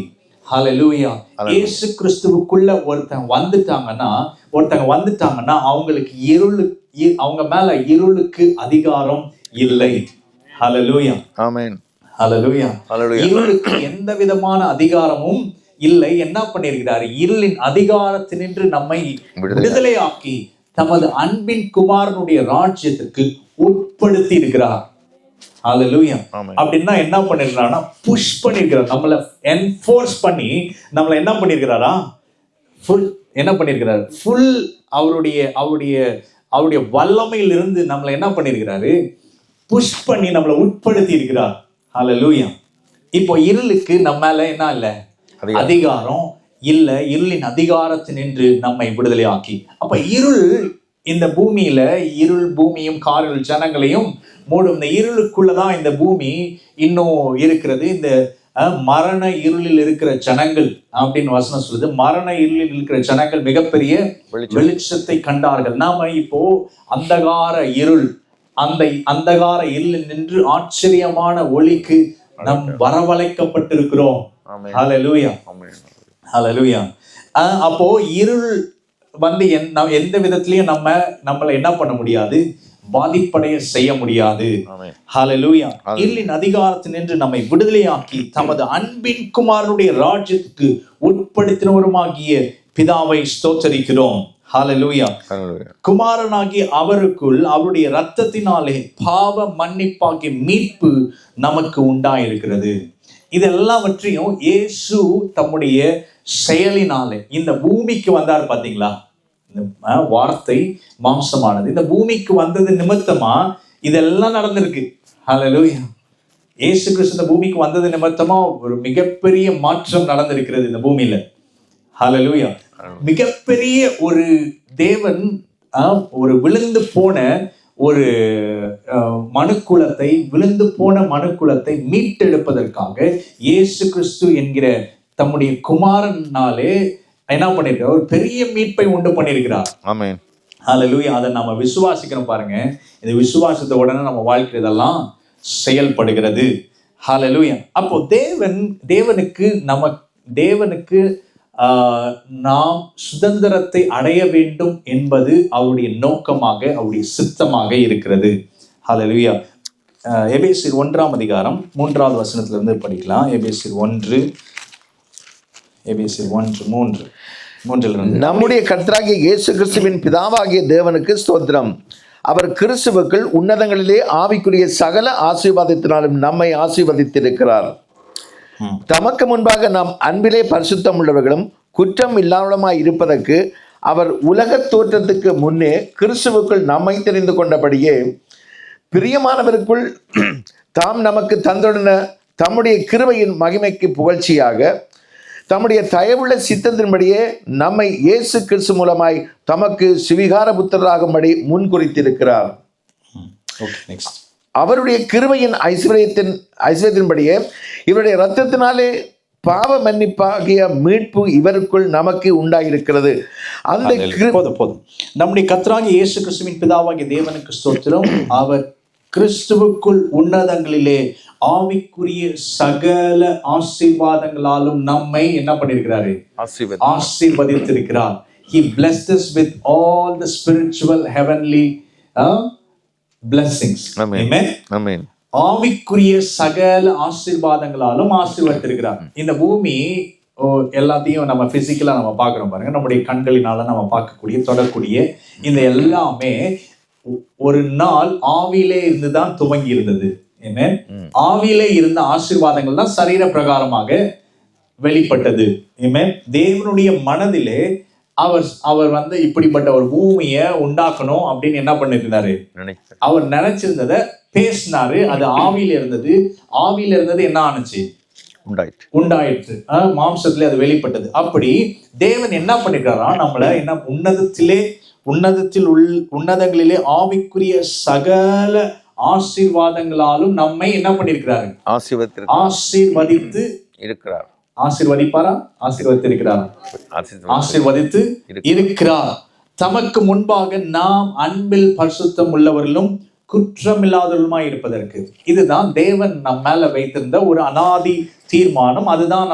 ஹல்லேலூயா. இயேசு கிறிஸ்துவுக்குள்ள ஒருத்தங்க வந்துட்டாங்கன்னா அவங்களுக்கு அவங்க மேல இருளுக்கு அதிகாரம் இல்லை. ஹல்லேலூயா. ஆமென். ஹல்லேலூயா. இருளுக்கு எந்த விதமான அதிகாரமும் இல்லை. என்ன பண்ணியிருக்கிறார்? இருளின் அதிகாரத்தினின்று நம்மை விடுதலையாக்கி தமது அன்பின் குமாரனுடைய ராஜ்யத்திற்கு உட்படுத்தி இருக்கிறார். ஹல்லேலூயா. அப்படின்னா என்ன பண்ணிருக்கிறாரா? புஷ் பண்ணிருக்கிறார். நம்மளை என்ஃபோர்ஸ் பண்ணி நம்மளை என்ன பண்ணிருக்கிறாரா? என்ன பண்ணிருக்கிறார்? ஃபுல் அவருடைய வல்லமையில் இருந்து நம்மளை என்ன பண்ணிருக்கிறாரு? புஷ் பண்ணி நம்மளை உட்படுத்தி இருக்கிறார். ஹல்லேலூயா. இப்போ இருளுக்கு நம்ம மேல என்ன இல்லை? அதிகாரம் இல்ல. இருளின் அதிகாரத்தினின்று நம்மை விடுதலை ஆக்கி. அப்ப இருள் இந்த பூமியில, இருள் பூமியும் காரில் ஜனங்களையும் மூடும். இந்த இருளுக்குள்ளதான் இந்த பூமி இன்னும் இருக்கிறது. இந்த மரண இருளில் இருக்கிற ஜனங்கள் அப்படின்னு வசனம் சொல்லுது. மரண இருளில் இருக்கிற ஜனங்கள் மிகப்பெரிய வெளிச்சத்தை கண்டார்கள். நாம இப்போ அந்தகார இருளில் நின்று ஆச்சரியமான ஒளிக்கு நாம் வரவழைக்கப்பட்டிருக்கிறோம். ஹல்லேலூயா. ஹல்லேலூயா. அப்போ இருள் எந்த விதத்திலையும் நம்மளை என்ன பண்ண முடியாது? பாதிப்படைய செய்ய முடியாது. ஹல்லேலூயா. இருளின் அதிகாரத்தினின்று நம்மை விடுதலையாக்கி தமது அன்பின் குமாரனுடைய ராஜ்யத்துக்கு உட்படுத்தினவருமாகிய பிதாவை ஸ்தோத்திரிக்கிறோம். ஹல்லேலூயா. குமாரனாகி அவருக்குள் அவருடைய இரத்தத்தினாலே பாவ மன்னிப்பாகிய மீட்பு நமக்கு உண்டாயிருக்கிறது. இதெல்லாவற்றையும் இயேசு தம்முடைய செயலினாலே இந்த பூமிக்கு வந்தார். பாத்தீங்களா? இந்த வார்த்தை மாம்சமானது இந்த பூமிக்கு வந்தது நிமித்தமா இதெல்லாம் நடந்திருக்கு. ஹல்லேலூயா. இயேசு கிறிஸ்து இந்த பூமிக்கு வந்தது நிமித்தமா ஒரு மிகப்பெரிய மாற்றம் நடந்திருக்கிறது இந்த பூமியில. ஹல்லேலூயா. மிகப்பெரிய ஒரு தேவன் ஒரு விழுந்து போன மனுக்குலத்தை மீட்டெடுப்பதற்காக இயேசு கிறிஸ்து என்கிற தம்முடைய குமாரனாலே என்ன பண்ணிருக்கார்? ஒரு பெரிய மீட்பை உண்டு பண்ணிருக்கிறார். ஆமென். ஹல்லேலூயா. அதை நம்ம விசுவாசிக்கணும். பாருங்க, இந்த விசுவாசத்தை உடனே நம்ம வாழ்க்கை இதெல்லாம் செயல்படுகிறது. ஹல்லேலூயா. அப்போ தேவனுக்கு நாம் சுதந்திரத்தை அடைய வேண்டும் என்பது அவருடைய நோக்கமாக, அவருடைய சித்தமாக இருக்கிறது. ஹல்லேலூயா. எபேசியர் 1ஆம் அதிகாரம் 3வது வசனத்திலிருந்து படிக்கலாம். எபேசியர் 1:3. நம்முடைய கர்த்தராகிய இயேசு கிறிஸ்துவின் பிதாவாகிய தேவனுக்கு ஸ்தோத்திரம். அவர் கிறிஸ்துவுக்குள் உன்னதங்களிலே ஆவிக்குரிய சகல ஆசீர்வாதத்தினாலும் நம்மை ஆசீர்வதித்திருக்கிறார். தமக்கு முன்பாக நாம் அன்பிலே பரிசுத்தம் உள்ளவர்களும் குற்றம் இல்லாதவர்களுமாய் இருப்பதற்கு அவர் உலக தோற்றத்துக்கு முன்னே கிறிஸ்துவுக்குள் நம்மை தெரிந்து கொண்டபடியே பிரியமானவருக்குள் தாம் நமக்கு தந்துள்ள தம்முடைய கிருபையின் மகிமைக்கு புகழ்ச்சியாக தம்முடைய தயவுள்ள சித்தத்தின்படியே நம்மை இயேசு கிறிஸ்து மூலமாய் தமக்கு சுவிகார புத்திரராகும்படி முன்குறித்திருக்கிறார். அவருடைய கிருபையின் ஐஸ்வர்யத்தின்படியே இவருடைய இரத்தத்தினாலே பாவ மன்னிப்பாகிய மீட்பு இவருக்குள் நமக்கு உண்டாயிருக்கிறது. அந்த போதும். நம்முடைய கர்த்தராகிய இயேசு கிறிஸ்துவின் பிதாவாகிய தேவனுக்கு ஸ்தோத்திரம். அவர் கிறிஸ்துவுக்குள் உன்னதங்களிலே ஆவிக்குரிய சகல ஆசீர்வாதங்களாலும் நம்மை என்ன பண்ணிருக்கிறாரு? ஆசீர்வதித்திருக்கிறார். He blessed us with all the spiritual heavenly blessings. Amen. ஆவிக்குரிய சகல ஆசீர்வாதங்களாலும் ஆசீர்வதித்திருக்கிறார். இந்த பூமி எல்லாத்தையும் நம்ம பிசிக்கலா நம்ம பார்க்கிறோம் பாருங்க. நம்முடைய கண்களினால நம்ம பார்க்கக்கூடிய தொடரக்கூடிய இந்த எல்லாமே ஒரு நாள் ஆவியிலே இருந்துதான் துவங்கி இருந்தது. ஆவியிலே இருந்த ஆசீர்வாதங்கள் தான் சரீர பிரகாரமாக வெளிப்பட்டது. தேவனுடைய மனதிலே அவர் வந்து இப்படிப்பட்ட ஒரு பூமியை உண்டாக்கணும் அப்படின்னு என்ன பண்ணிருந்தாரு, அவர் நினைச்சிருந்ததை பேசினாரு. அது ஆவியில இருந்தது. ஆவியில இருந்தது என்ன ஆனிச்சு, உண்டாயிற்று. மாம்சத்திலே அது வெளிப்பட்டது. அப்படி தேவன் என்ன பண்ணிருக்காரா, நம்மள என்ன உன்னதங்களிலே ஆவிக்குரிய சகல ஆசீர்வாதங்களாலும் நம்மை என்ன பண்ணிருக்கிறாரு, ஆசீர்வதித்து இருக்கிறார். ஆசீர்வதிப்பாரா, ஆசீர்வதித்திருக்கிறார், ஆசீர்வதித்து இருக்கிறார். தமக்கு முன்பாக நாம் அன்பில் பரிசுத்தம் உள்ளவர்களும் குற்றமில்லாதவர்களுமாய் இருப்பதற்கு. இதுதான் தேவன் நம்ம மேல வைத்திருந்த ஒரு அனாதி தீர்மானம். அதுதான்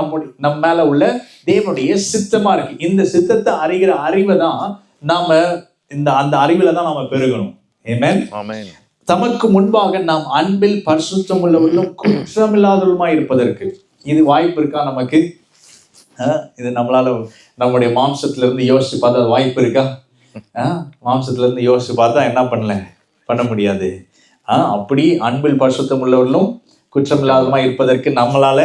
நம்ம மேல உள்ள தேவனுடைய சித்தமா இருக்கு. இந்த சித்தத்தை அறிகிற அறிவை தான் நாம அந்த அறிவுல தான் நாம பெருகணும். ஆமென். தமக்கு முன்பாக நாம் அன்பில் பரிசுத்தம் உள்ளவர்களும் குற்றமில்லாதவர்களுமாய் இருப்பதற்கு. இது வாய்ப்பு இருக்கா நமக்கு? இது நம்மளால நம்முடைய மாம்சத்துல இருந்து யோசிச்சு பார்த்தா வாய்ப்பு இருக்கா? மாம்சத்துல இருந்து யோசிச்சு பார்த்தா என்ன பண்ண முடியாது. அப்படி அன்பில் பரிசுத்தம் உள்ளவர்களும் குற்றமில்லாதவருமாய் இருப்பதற்கு நம்மளால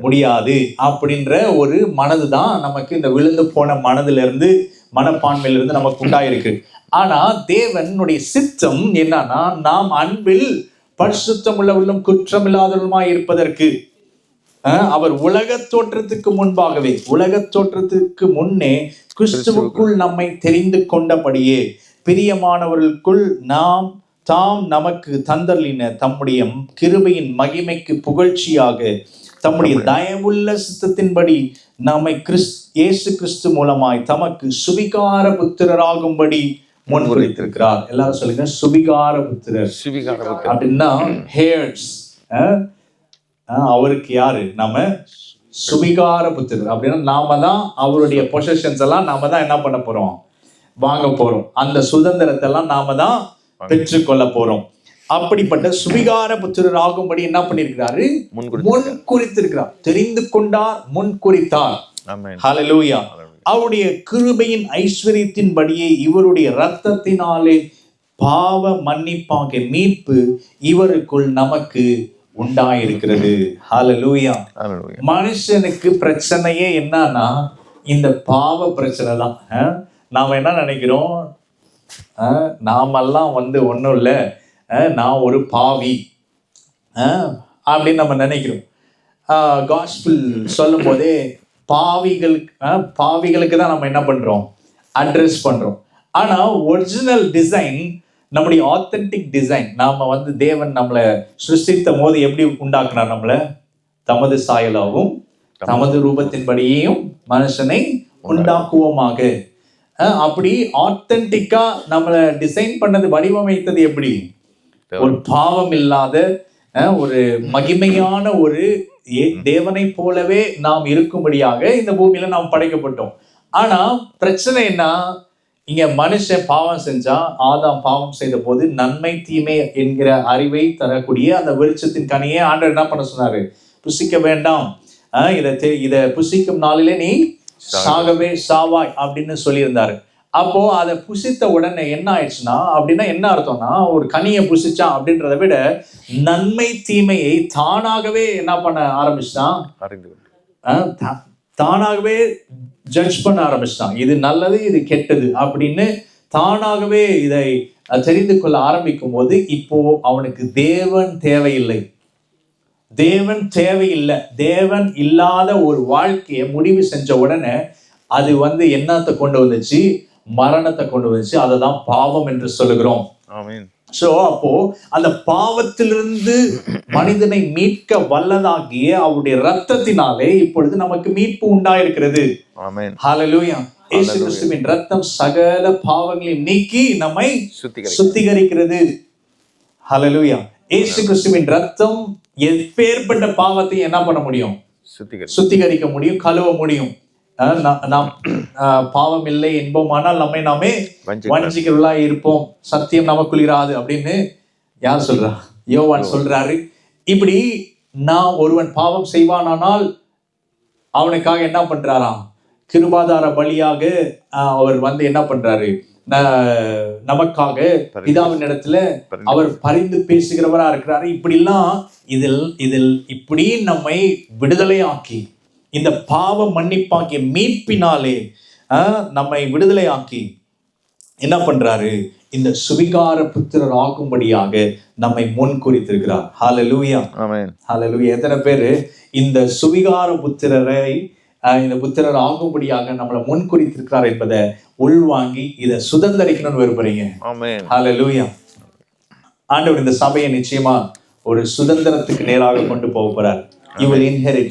முடியாது அப்படின்ற ஒரு மனது தான் நமக்கு இந்த விழுந்து போன மனதுல இருந்து மனப்பான்மையில இருந்து நமக்கு உண்டாயிருக்கு. ஆனா தேவனுடைய சித்தம் என்னன்னா, நாம் அன்பில் பரிசுத்தம் உள்ளவர்களும் குற்றமில்லாதவருமாய் இருப்பதற்கு. அவர் உலக தோற்றத்துக்கு முன்பாகவே, உலக தோற்றத்துக்கு முன்னே கிறிஸ்துவுக்குள் நம்மை தெரிந்து கொண்டபடியே பிரியமானவர்களுக்குள் தாம் நமக்கு தந்தர்லின தம்முடைய கிருபையின் மகிமைக்கு புகழ்ச்சியாக தம்முடைய தயவுள்ள சித்தத்தின்படி நம்மை இயேசு கிறிஸ்து மூலமாய் தமக்கு சுவிகார புத்திரராகும்படி முன்குறித்திருக்கிறார். எல்லாரும் சொல்லுங்க, சுவிகார புத்திரர். அப்படின்னா ஹேர்ஸ். அவருக்கு யாரு? நம்ம சுவிகார புத்திரர். அப்படின்னா நாம தான் அவருடைய பொசிஷன்ஸ் எல்லாம் நாம தான் என்ன பண்ண போறோம், வாங்க போறோம். அந்த சுதந்திரத்தை எல்லாம் நாம தான் பெற்றுக்கொள்ள போறோம். அப்படிப்பட்ட சுவிகார புத்திரர் ஆகும்படி என்ன பண்ணிருக்கிறாரு, முன் குறித்திருக்கிறார். தெரிந்து கொண்டார், முன் குறித்தார். ஹல்லேலூயா. அவருடைய கிருபையின் ஐஸ்வரியத்தின்படியே இவருடைய இரத்தத்தினாலே பாவ மன்னிப்பாக மீட்பு இவருக்குள் நமக்கு உண்டாயிருக்கிறது. ஹல்லேலூயா. மனுஷனுக்கு பிரச்சனையே என்னன்னா இந்த பாவ பிரச்சனை தான். நாம என்ன நினைக்கிறோம், நாமெல்லாம் ஒன்றும் இல்லை, நான் ஒரு பாவி அப்படின்னு நம்ம நினைக்கிறோம். காஸ்பிள் சொல்லும் போதே பாவிகளுக்கு தான் நம்ம என்ன பண்றோம், அட்ரஸ் பண்றோம். ஆனா ஒரிஜினல் டிசைன், நம்முடைய ஆத்தென்டிக் டிசைன், நாம தேவன் நம்மளை சிருஷ்டித்த போது எப்படி உண்டாக்குனார், நம்மளை தமது சாயலாகவும் தமது ரூபத்தின்படியையும் மனுஷனை உண்டாக்குவோமாக. அப்படி ஆத்தென்டிக்கா நம்மளை டிசைன் பண்ணது, வடிவமைத்தது எப்படி, ஒரு பாவம் இல்லாத ஒரு மகிமையான ஒரு தேவனை போலவே நாம் இருக்கும்படியாக இந்த பூமியில நாம் படைக்கப்பட்டோம். ஆனா பிரச்சனை என்ன, இங்க மனுஷன் பாவம் செஞ்சா, ஆதாம் பாவம் செய்த போது நன்மை தீமை என்கிற அறிவை தரக்கூடிய அந்த வெளிச்சத்தின் கனியை ஆண்டவர் என்ன பண்ண சொன்னாரு, புசிக்க வேண்டாம், இத புசிக்கும் நாளிலே நீ சாகவே சாவாய் அப்படின்னு சொல்லியிருந்தாரு. அப்போ அதை புசித்த உடனே என்ன ஆயிடுச்சுன்னா, அப்படின்னா என்ன அர்த்தம்னா, ஒரு கனியை புசிச்சா அப்படின்றத விட நன்மை தீமையை தானாகவே என்ன பண்ண ஆரம்பிச்சான், தானாகவே ஜட்ஜ் பண்ண ஆரம்பிச்சான். இது நல்லது, இது கெட்டது அப்படின்னு தானாகவே இதை தெரிந்து கொள்ள ஆரம்பிக்கும் போது, இப்போ அவனுக்கு தேவன் தேவையில்லை. தேவன் இல்லாத ஒரு வாழ்க்கையை முடிவு செஞ்ச உடனே அது என்னத்தை கொண்டு வந்துச்சு, மரணத்தை கொண்டு வந்துச்சு. அதை தான் பாவம் என்று சொல்லுகிறோம். சோ அப்போ அந்த பாவத்திலிருந்து மனிதனை மீட்க வல்லதாகிய அவருடைய இரத்தத்தினாலே இப்பொழுது நமக்கு மீட்பு உண்டாயிருக்கிறது. ஹல்லேலூயா. இயேசு கிறிஸ்துவின் இரத்தம் சகல பாவங்களையும் நீக்கி நம்மை சுத்திகரிக்கிறது. ஹல்லேலூயா. இயேசு கிறிஸ்துவின் இரத்தம் எப்பேற்பட்ட பாவத்தை என்ன பண்ண முடியும், சுத்திகரிக்க முடியும், கழுவ முடியும். நாம் பாவம் இல்லை என்போமானால் நம்மை நாமே வஞ்சிக்கிறவர்களா இருப்போம், சத்தியம் நமக்குள் இராது அப்படின்னு யார் சொல்றா, யோவான் சொல்றாரு. இப்படி நான் ஒருவன் பாவம் செய்வானானால் அவனுக்காக என்ன பண்றாராம், கிருபாதார பலியாக அவர் என்ன பண்றாரு, நமக்காக பிதாவின் இடத்துல அவர் பரிந்து பேசுகிறவரா இருக்கிறாரு. இப்படிலாம் இதில் இப்படி நம்மை விடுதலையாக்கி, இந்த பாவ மன்னிப்பாக்கிய மீட்பினாலே நம்மை விடுதலையாக்கி என்ன பண்றாரு, இந்த சுவிகார புத்திரர் ஆகும்படியாக நம்மை முன் குறித்திருக்கிறார். ஹல்லேலூயா, ஆமென், ஹல்லேலூயா. எத்தனை பேரு இந்த சுவிகார புத்திரரை, இந்த புத்திரர் ஆகும்படியாக நம்மளை முன் குறித்திருக்கிறார் என்பதை உள்வாங்கி இதை சுதந்திரிக்கணும்னு விரும்புறீங்க? ஆமென், ஹல்லேலூயா. ஆண்டவர் இந்த சபையை நிச்சயமா ஒரு சுதந்திரத்துக்கு நேராக கொண்டு போக போறார். You will inherit.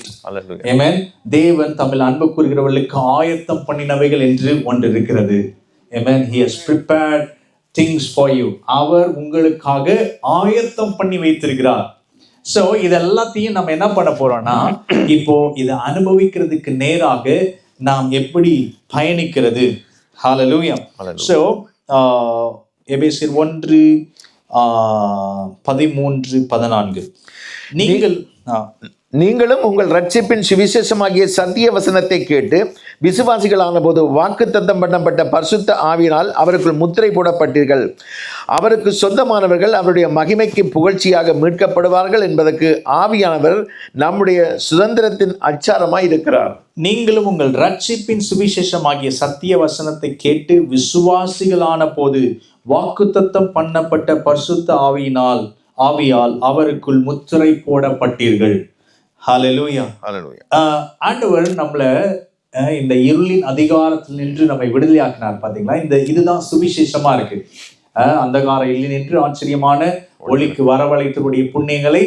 Amen. தேவன் தமிழ் அன்பு கூறுகிறவர்களுக்கு ஆயத்தம் பண்ணினவைகள் என்று ஒன்று இருக்கிறது. Amen. He has prepared things for you. அவர் உங்களுக்காக ஆயத்தம் பண்ணி வைத்திருக்கிறார். சோ இதெல்லாத்தையும் நம்ம என்ன பண்ண போறோம்னா, இப்போ இதை அனுபவிக்கிறதுக்கு நேராக நாம் எப்படி பயணிக்கிறது? ஹல்லேலூயா. சோ எபேசியர் 1:13-14 நீங்களும் உங்கள் ரட்சிப்பின் சுவிசேஷமாகிய சத்திய வசனத்தை கேட்டு விசுவாசிகளான போது வாக்குத்தத்தம் பண்ணப்பட்ட பரிசுத்த ஆவியினால் அவருக்குள் முத்திரை போடப்பட்டீர்கள். அவருக்கு சொந்தமானவர்கள் அவருடைய மகிமைக்கு புகழ்ச்சியாக மீட்கப்படுவார்கள் என்பதற்கு ஆவியானவர் நம்முடைய சுதந்திரத்தின் அச்சாரமாய் இருக்கிறார். நீங்களும் உங்கள் ரட்சிப்பின் சுவிசேஷமாகிய சத்திய வசனத்தை கேட்டு விசுவாசிகளான போது வாக்குத்தத்தம் பண்ணப்பட்ட பரிசுத்த ஆவியால் அவருக்குள் முத்திரை போடப்பட்டீர்கள். ஹல்லேலூயா, ஹல்லேலூயா. ஆண்டவர் நம்மள இந்த இருளின் அதிகாரத்தில் நின்று நம்மை விடுதலையாக்கினார். பாத்தீங்களா, இதுதான் சுவிசேஷமா இருக்கு. அந்தகார இல்லை நின்று ஆச்சரியமான ஒளிக்கு வரவழைத்தருடைய புண்ணியங்களை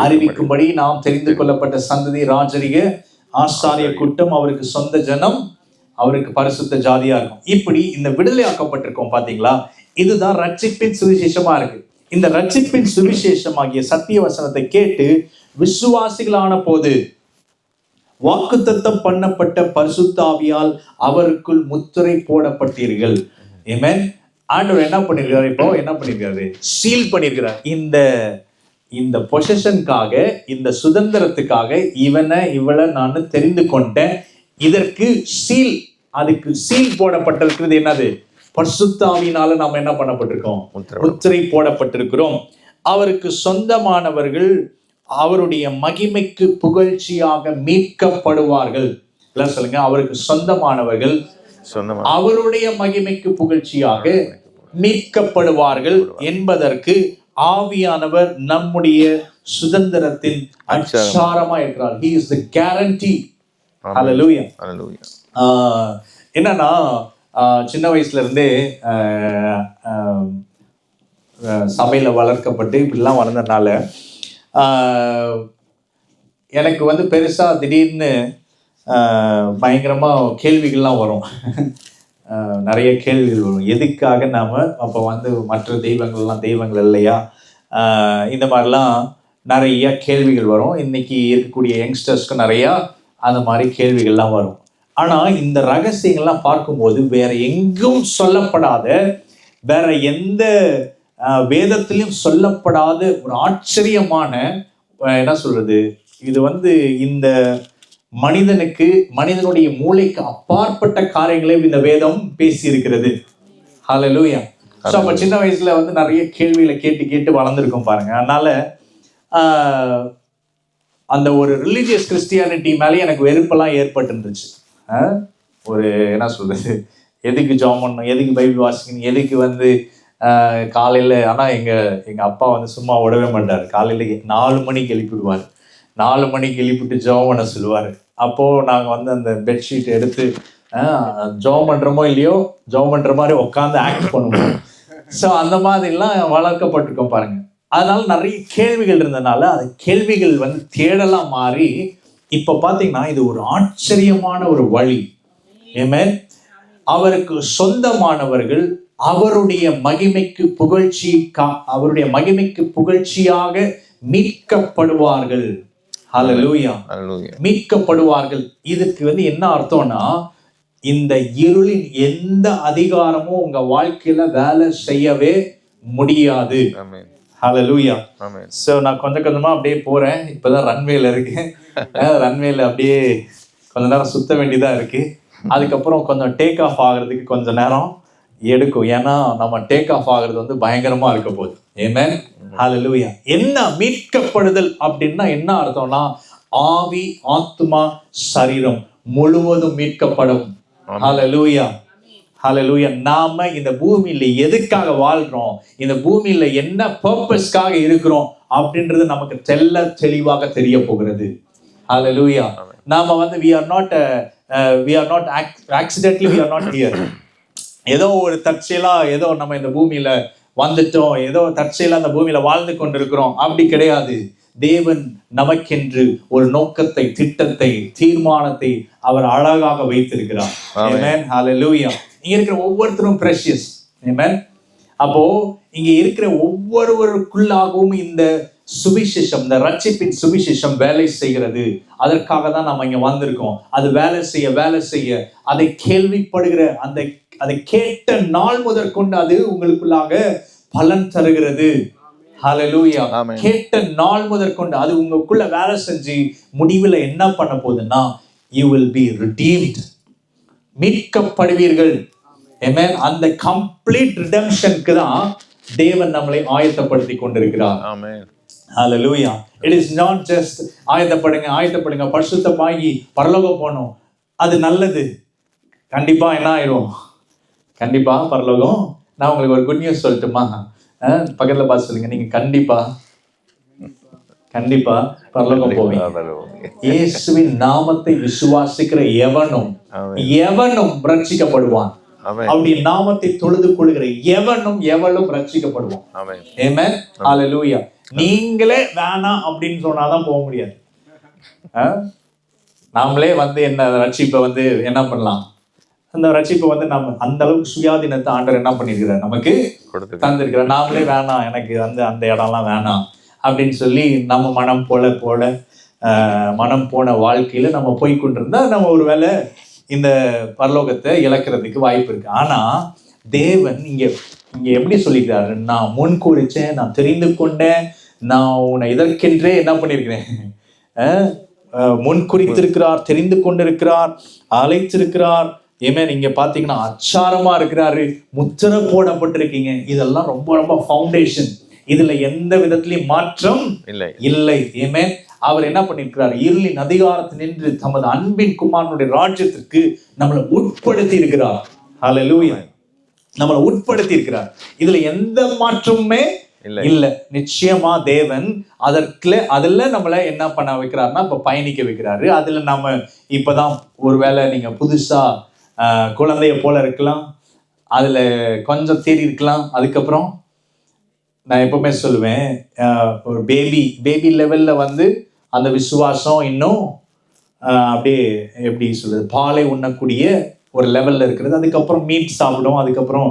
அறிவிக்கும்படி நாம் தெரிந்து கொள்ளப்பட்ட சந்ததி, ராஜரிக ஆசாரிய கூட்டம், அவருக்கு சொந்த ஜனம், அவருக்கு பரிசுத்த ஜாதியா இருக்கும். இப்படி இந்த விடுதலையாக்கப்பட்டிருக்கோம். பாத்தீங்களா, இதுதான் ரட்சிப்பின் சுவிசேஷமா இருக்கு. இந்த ரட்சிப்பின் சுவிசேஷமாகிய சத்திய வசனத்தை கேட்டு விசுவாசிகளான போது வாக்குத்தத்தம் பண்ணப்பட்ட பரிசுத்த ஆவியால் அவருக்குள் முத்திரை போடப்பட்டீர்கள். ஆமென். ஆண்டவர் என்ன பண்ணிருக்காரு? இப்போ என்ன பண்ணிருக்காரு? சீல் பண்ணிருக்கிறார். இந்த பொசிஷனுக்காக, இந்த சுதந்திரத்துக்காக இவளை நான் தெரிந்து கொண்டேன். இதற்கு சீல், அதுக்கு சீல் போடப்பட்டிருக்கிறது. என்னது? பரிசுத்த ஆவியினால நாம என்ன பண்ணப்பட்டிருக்கோம்? முத்திரை போடப்பட்டிருக்கிறோம். அவருக்கு சொந்தமானவர்கள் அவருடைய மகிமைக்கு புகழ்ச்சியாக மீட்கப்படுவார்கள். சொல்லுங்க, அவருக்கு சொந்தமானவர்கள் அவருடைய மகிமைக்கு புகழ்ச்சியாக மீட்கப்படுவார்கள் என்பதற்கு ஆவியானவர் நம்முடைய சுதந்திரத்தின் அச்சாரமா இருக்கிறார். He is the guarantee. Hallelujah. என்னன்னா, சின்ன வயசுல இருந்தே சபையில வளர்க்கப்பட்டு இப்படிலாம் வளர்ந்ததுனால எனக்கு பெருசா திடீர்னு பயங்கரமா கேள்விகள்லாம் வரும். நிறைய கேள்விகள் வரும். எதுக்காக நாம அப்போ மற்ற தெய்வங்கள் இல்லையா, இந்த மாதிரிலாம் நிறைய கேள்விகள் வரும். இன்னைக்கு இருக்கக்கூடிய யங்ஸ்டர்ஸ்க்கு நிறையா அந்த மாதிரி கேள்விகள்லாம் வரும். ஆனா இந்த ரகசியங்கள்லாம் பார்க்கும்போது வேற எங்கும் சொல்லப்படாத, வேற எந்த வேதத்திலையும் சொல்லப்படாத ஒரு ஆச்சரியமான, என்ன சொல்றது, இது இந்த மனிதனுடைய மூளைக்கு அப்பாற்பட்ட காரியங்களை இந்த வேதம் பேசி இருக்கிறது. ஹல்லேலூயா. ஸோ அப்போ சின்ன வயசுல நிறைய கேள்விகளை கேட்டு வளர்ந்துருக்கோம் பாருங்க. அதனால அந்த ஒரு ரிலீஜியஸ் கிறிஸ்டியானிட்டி மேலே எனக்கு வெறுப்பெல்லாம் ஏற்பட்டுருந்துச்சு. ஒரு என்ன சொல்றது, எதுக்கு ஜெபம் பண்ணணும், எதுக்கு பைபிள் வாசிக்கணும், எதுக்கு காலையில். ஆனால் எங்கள் அப்பா சும்மா விடவே மாட்டார். காலையில் 4 மணிக்கு எழுப்பிவிடுவார். 4 மணிக்கு எழுப்பிட்டு ஜெபம் பண்ண சொல்லுவார். அப்போது நாங்கள் அந்த பெட்ஷீட் எடுத்து ஜெபம் பண்ணுறோமோ இல்லையோ, ஜெபம் பண்ணுற மாதிரி உட்காந்து ஆக்ட் பண்ணுவோம். ஸோ அந்த மாதிரிலாம் வளர்க்கப்பட்டிருக்கோம் பாருங்க. அதனால நிறைய கேள்விகள் இருந்ததுனால அது கேள்விகள் தேடலாம் மாறி இப்போ பார்த்தீங்கன்னா இது ஒரு ஆச்சரியமான ஒரு வழி. ஆமென். அவருக்கு சொந்தமானவர்கள் அவருடைய மகிமைக்கு புகழ்ச்சியாக மீட்கப்படுவார்கள். ஹல்லேலூயா. மீட்கப்படுவார்கள். இதுக்கு என்ன அர்த்தம்னா, இந்த இருளின் எந்த அதிகாரமும் உங்க வாழ்க்கையில வேலை செய்யவே முடியாது. ஹல்லேலூயா. சோ நான் கொஞ்சமா அப்படியே போறேன். இப்பதான் ரன்வேல இருக்கேன். ரன்வேல அப்படியே கொஞ்ச நேரம் சுத்த வேண்டியதா இருக்கு. அதுக்கப்புறம் கொஞ்சம் டேக் ஆஃப் ஆகுறதுக்கு கொஞ்ச நேரம் எடுக்கும். ஏன்னா நம்ம டேக் ஆஃப் ஆகுறது வந்து பயங்கரமா இருக்க போகுது. ஆமென், ஹல்லேலூயா. என்ன மீட்கப்படுதல் அப்படின்னா என்ன அர்த்தம்னா, ஆவி, ஆத்மா, சரீரம் முழுவதும் மீட்கப்படும். ஹல்லேலூயா, ஹல்லேலூயா. நாம இந்த பூமியில எதுக்காக வாழ்றோம், இந்த பூமியில என்ன பர்பஸ்க்காக இருக்கிறோம் அப்படின்றது நமக்கு தெளிவாக தெரிய போகிறது. ஹல்லேலூயா. நாம வந்து we are not accidentally we are not here. ஏதோ ஒரு தற்செயலா ஏதோ நம்ம இந்த பூமியில வந்துட்டோம், ஏதோ தற்செயலா அந்த பூமியில வாழ்ந்து கொண்டிருக்கிறோம், அப்படி கிடையாது. தேவன் நமக்கென்று ஒரு நோக்கத்தை, திட்டத்தை, தீர்மானத்தை அவர் அழகாக வைத்திருக்கிறார். ஆமென், ஹல்லேலூயா. இங்க இருக்கிற ஒவ்வொருத்தரும் precious. ஆமென். அப்போ இங்க இருக்கிற ஒவ்வொருவருக்குள்ளாகவும் இந்த சுவிசேஷம், இந்த ரட்சிப்பின் சுவிசேஷம் வேலை செய்கிறது. அதற்காக தான் நம்ம இங்க வந்திருக்கோம். அது வேலை செய்ய அதை கேள்விப்படுகிற அதை கேட்ட நாள் முதற்கொண்டு அது உங்களுக்குள்ளாக பலன் தருகிறது. ஹல்லேலூயா. கேட்ட நாள் முதற்கொண்டு அது உங்களுக்குள்ள வேலை செஞ்சு முடிவில் என்ன பண்ண போகுதுன்னா, you will be redeemed, மீட்கப்படுவீர்கள். ஆமென். அந்த கம்ப்ளீட் ரிடெம்ஷனுக்கு தான் தேவன் நம்மளை ஆயத்தப்படுத்தி கொண்டிருக்கிறார். ஆமென், ஹல்லேலூயா. It is not just ஆயத்தப்படுங்க பரிசுத்தமாகி பரலோகம் போகணும். அது நல்லது, கண்டிப்பா என்ன ஆயிடும், கண்டிப்பா பரலோகம். நான் உங்களுக்கு ஒரு குட் நியூஸ் சொல்லட்டுமா? பக்கத்துல பார்த்து சொல்லுங்க, நீங்க கண்டிப்பா பரலோகம் போவீங்க. இயேசுவின் நாமத்தை விசுவாசிக்கிற எவனும் ரட்சிக்கப்படுவான். அப்படி நாமத்தை தொழுது கொள்கிற எவளும் ரட்சிக்கப்படுவான். ஆமென், ஹல்லேலூயா. நீங்களே வேணாம் அப்படின்னு சொன்னாதான் போக முடியாது. நாமளே வந்து என்ன ரட்சிப்பை வந்து என்ன பண்ணலாம், அந்த ரட்சிப்பை வந்து நம்ம அந்த அளவுக்கு சுயாதீனத்தை ஆண்டவர் என்ன பண்ணிருக்கிறார், நமக்கு தந்திருக்கிறார். நாமளே வேணாம், எனக்கு அந்த இடம்லாம் வேணாம் அப்படின்னு சொல்லி நம்ம மனம் போன வாழ்க்கையில நம்ம போய் கொண்டிருந்தா நம்ம ஒரு வேளை இந்த பரலோகத்தை இழக்கிறதுக்கு வாய்ப்பு இருக்கு. ஆனா தேவன் இங்க எப்படி சொல்லிக்கிறாரு, நான் முன் குறிச்சேன், நான் தெரிந்து கொண்டேன், நான் உன்னை இதற்கென்றே என்ன பண்ணிருக்கிறேன், முன் குறித்திருக்கிறார், தெரிந்து கொண்டிருக்கிறார், அழைத்திருக்கிறார். ஏமேன். நீங்க பாத்தீங்கன்னா அச்சாரமா இருக்கிறாரு, முத்திரை போடப்பட்டிருக்கீங்க. இதெல்லாம் ரொம்ப ரொம்ப ஃபவுண்டேஷன். இதுல எந்த விதத்திலையும் மாற்றம் இல்லை. ஏமேன். அவர் என்ன பண்ணிருக்கிறார், இருளின் அதிகாரத்தில் நின்று தமது அன்பின் குமாரனுடைய ராஜ்யத்திற்கு நம்மளை உட்படுத்தி இருக்கிறார். ஹல்லேலூயா. நம்மளை உட்படுத்தி இருக்கிறார். இதுல எந்த மாற்றமுமே இல்ல. நிச்சயமா தேவன் அதுல நம்மளை என்ன பண்ண வைக்கிறாருன்னா, இப்ப பயணிக்க வைக்கிறாரு. அதுல நம்ம இப்பதான் ஒருவேளை நீங்க புதுசா குழந்தைய போல இருக்கலாம், அதுல கொஞ்சம் தேடி இருக்கலாம். அதுக்கப்புறம் நான் எப்பவுமே சொல்லுவேன், ஒரு பேபி லெவல்ல வந்து அந்த விசுவாசம் இன்னும் அப்படியே எப்படி சொல்றது, பாலை உண்ணக்கூடிய ஒரு லெவல்ல இருக்கிறது. அதுக்கப்புறம் மீட் சாப்பிடும், அதுக்கப்புறம்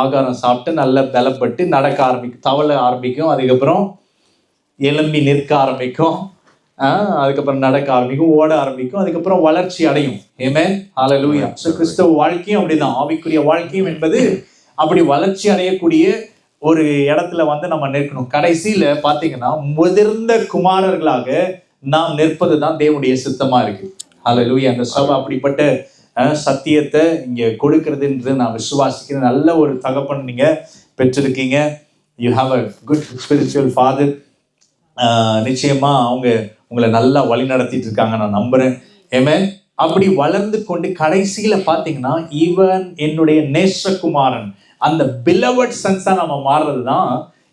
ஆகாரம் சாப்பிட்டு நல்ல பலப்பட்டு நடக்க ஆரம்பிக்கும், தவள ஆரம்பிக்கும், அதுக்கப்புறம் எலும்பி நிற்க ஆரம்பிக்கும், அதுக்கப்புறம் நடக்க ஆரம்பிக்கும், ஓட ஆரம்பிக்கும், அதுக்கப்புறம் வளர்ச்சி அடையும். ஆமென், ஹல்லேலூயா. கிறிஸ்தவ வாழ்க்கையும் அப்படிதான், ஆவிக்குரிய வாழ்க்கையும் என்பது அப்படி வளர்ச்சி அடையக்கூடிய ஒரு இடத்துல வந்து நம்ம நிற்கணும். கடைசியில பாத்தீங்கன்னா முதிர்ந்த குமாரர்களாக நாம் நிற்பது தான் தேவனுடைய சித்தமா இருக்கு. ஹல்லேலூயா. அந்த சபை அப்படிப்பட்ட சத்தியத்தை இங்க கொடுக்கிறதுன்றது நான் விசுவாசிக்கிறேன். நல்ல ஒரு தகப்பன் நீங்க பெற்றிருக்கீங்க. You have a good spiritual father. நிச்சயமா அவங்க உங்களை நல்லா வழி நடத்திட்டு இருக்காங்க, நான் நம்புறேன். ஆமென். அப்படி வளர்ந்து கொண்டு கடைசியில பாத்தீங்கன்னா இவன் என்னுடைய நேசகுமாரன், அந்த beloved sons-ஆ நம்ம மாறுறதுதான்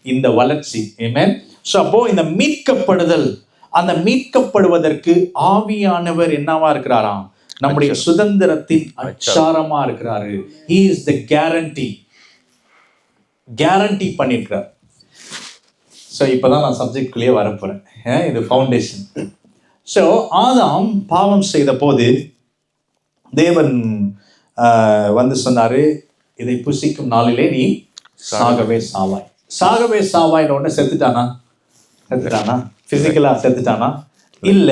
இந்த வளர்ச்சி. ஆமென். சோ அப்போ இந்த மீட்கப்படுதல், அந்த மீட்கப்படுவதற்கு ஆவியானவர் என்னவா இருக்கிறாராம், நம்முடைய சுதந்திரத்தின் அச்சாரமா இருக்கிறாரு. He is the guarantee பண்ணிருக்கிறார். ஸோ இப்போதான் நான் சப்ஜெக்ட்குள்ளேயே வரப்போறேன். இது ஃபவுண்டேஷன். ஸோ ஆதாம் பாவம் செய்த போது தேவன் வந்து சொன்னாரு, இதை புசிக்கும் நாளிலே நீ சாகவே சாவாய். ஒன்று செத்துட்டானா? பிசிக்கலா செத்துட்டானா? இல்ல.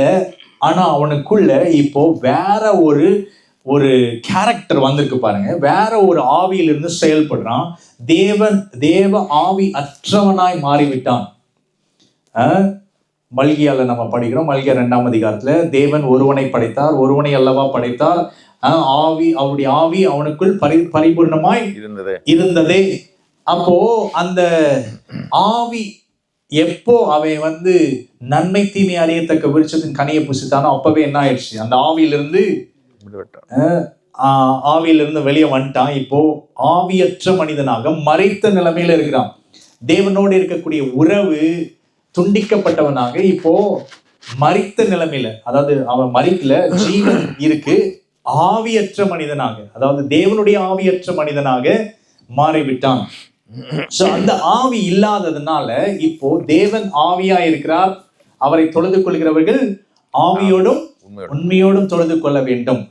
ஆனா அவனுக்குள்ள இப்போ வேற ஒரு கேரக்டர் வந்திருக்கு பாருங்க. வேற ஒரு ஆவியிலிருந்து செயல்படுறான். தேவ ஆவி அற்றவனாய் மாறிவிட்டான். மல்கியால நம்ம படிக்கிறோம். மல்கியா 2ஆம் அதிகாரத்துல தேவன் ஒருவனை படைத்தார், ஒருவனை அல்லவா படைத்தார், ஆவி, அவருடைய ஆவி அவனுக்குள் பரிபூர்ணமாய் இருந்ததே. அப்போ அந்த ஆவி எப்போ அவன் நன்மை தீமை அறியத்தக்க விருட்சத்தின் கனியை புசித்தானோ அப்பவே என்ன ஆயிடுச்சு, அந்த ஆவியிலிருந்து வெளியே வந்துட்டான். இப்போ ஆவியற்ற மனிதனாக மறைத்த நிலைமையில இருக்கிறான். தேவனோடு இருக்கக்கூடிய உறவு துண்டிக்கப்பட்டவனாக இப்போ மறித்த நிலைமையில, அதாவது அவன் மறிக்கல, ஜீவன் இருக்கு, ஆவியற்ற மனிதனாக, அதாவது தேவனுடைய ஆவியற்ற மனிதனாக மாறிவிட்டான். அந்த ஆவி இல்லாததுனால இப்போ தேவன் ஆவியா இருக்கிறார். அவரை தொழுது கொள்கிறவர்கள் ஆவியோடும் உண்மையோடும் தொழுது கொள்ள வேண்டும்.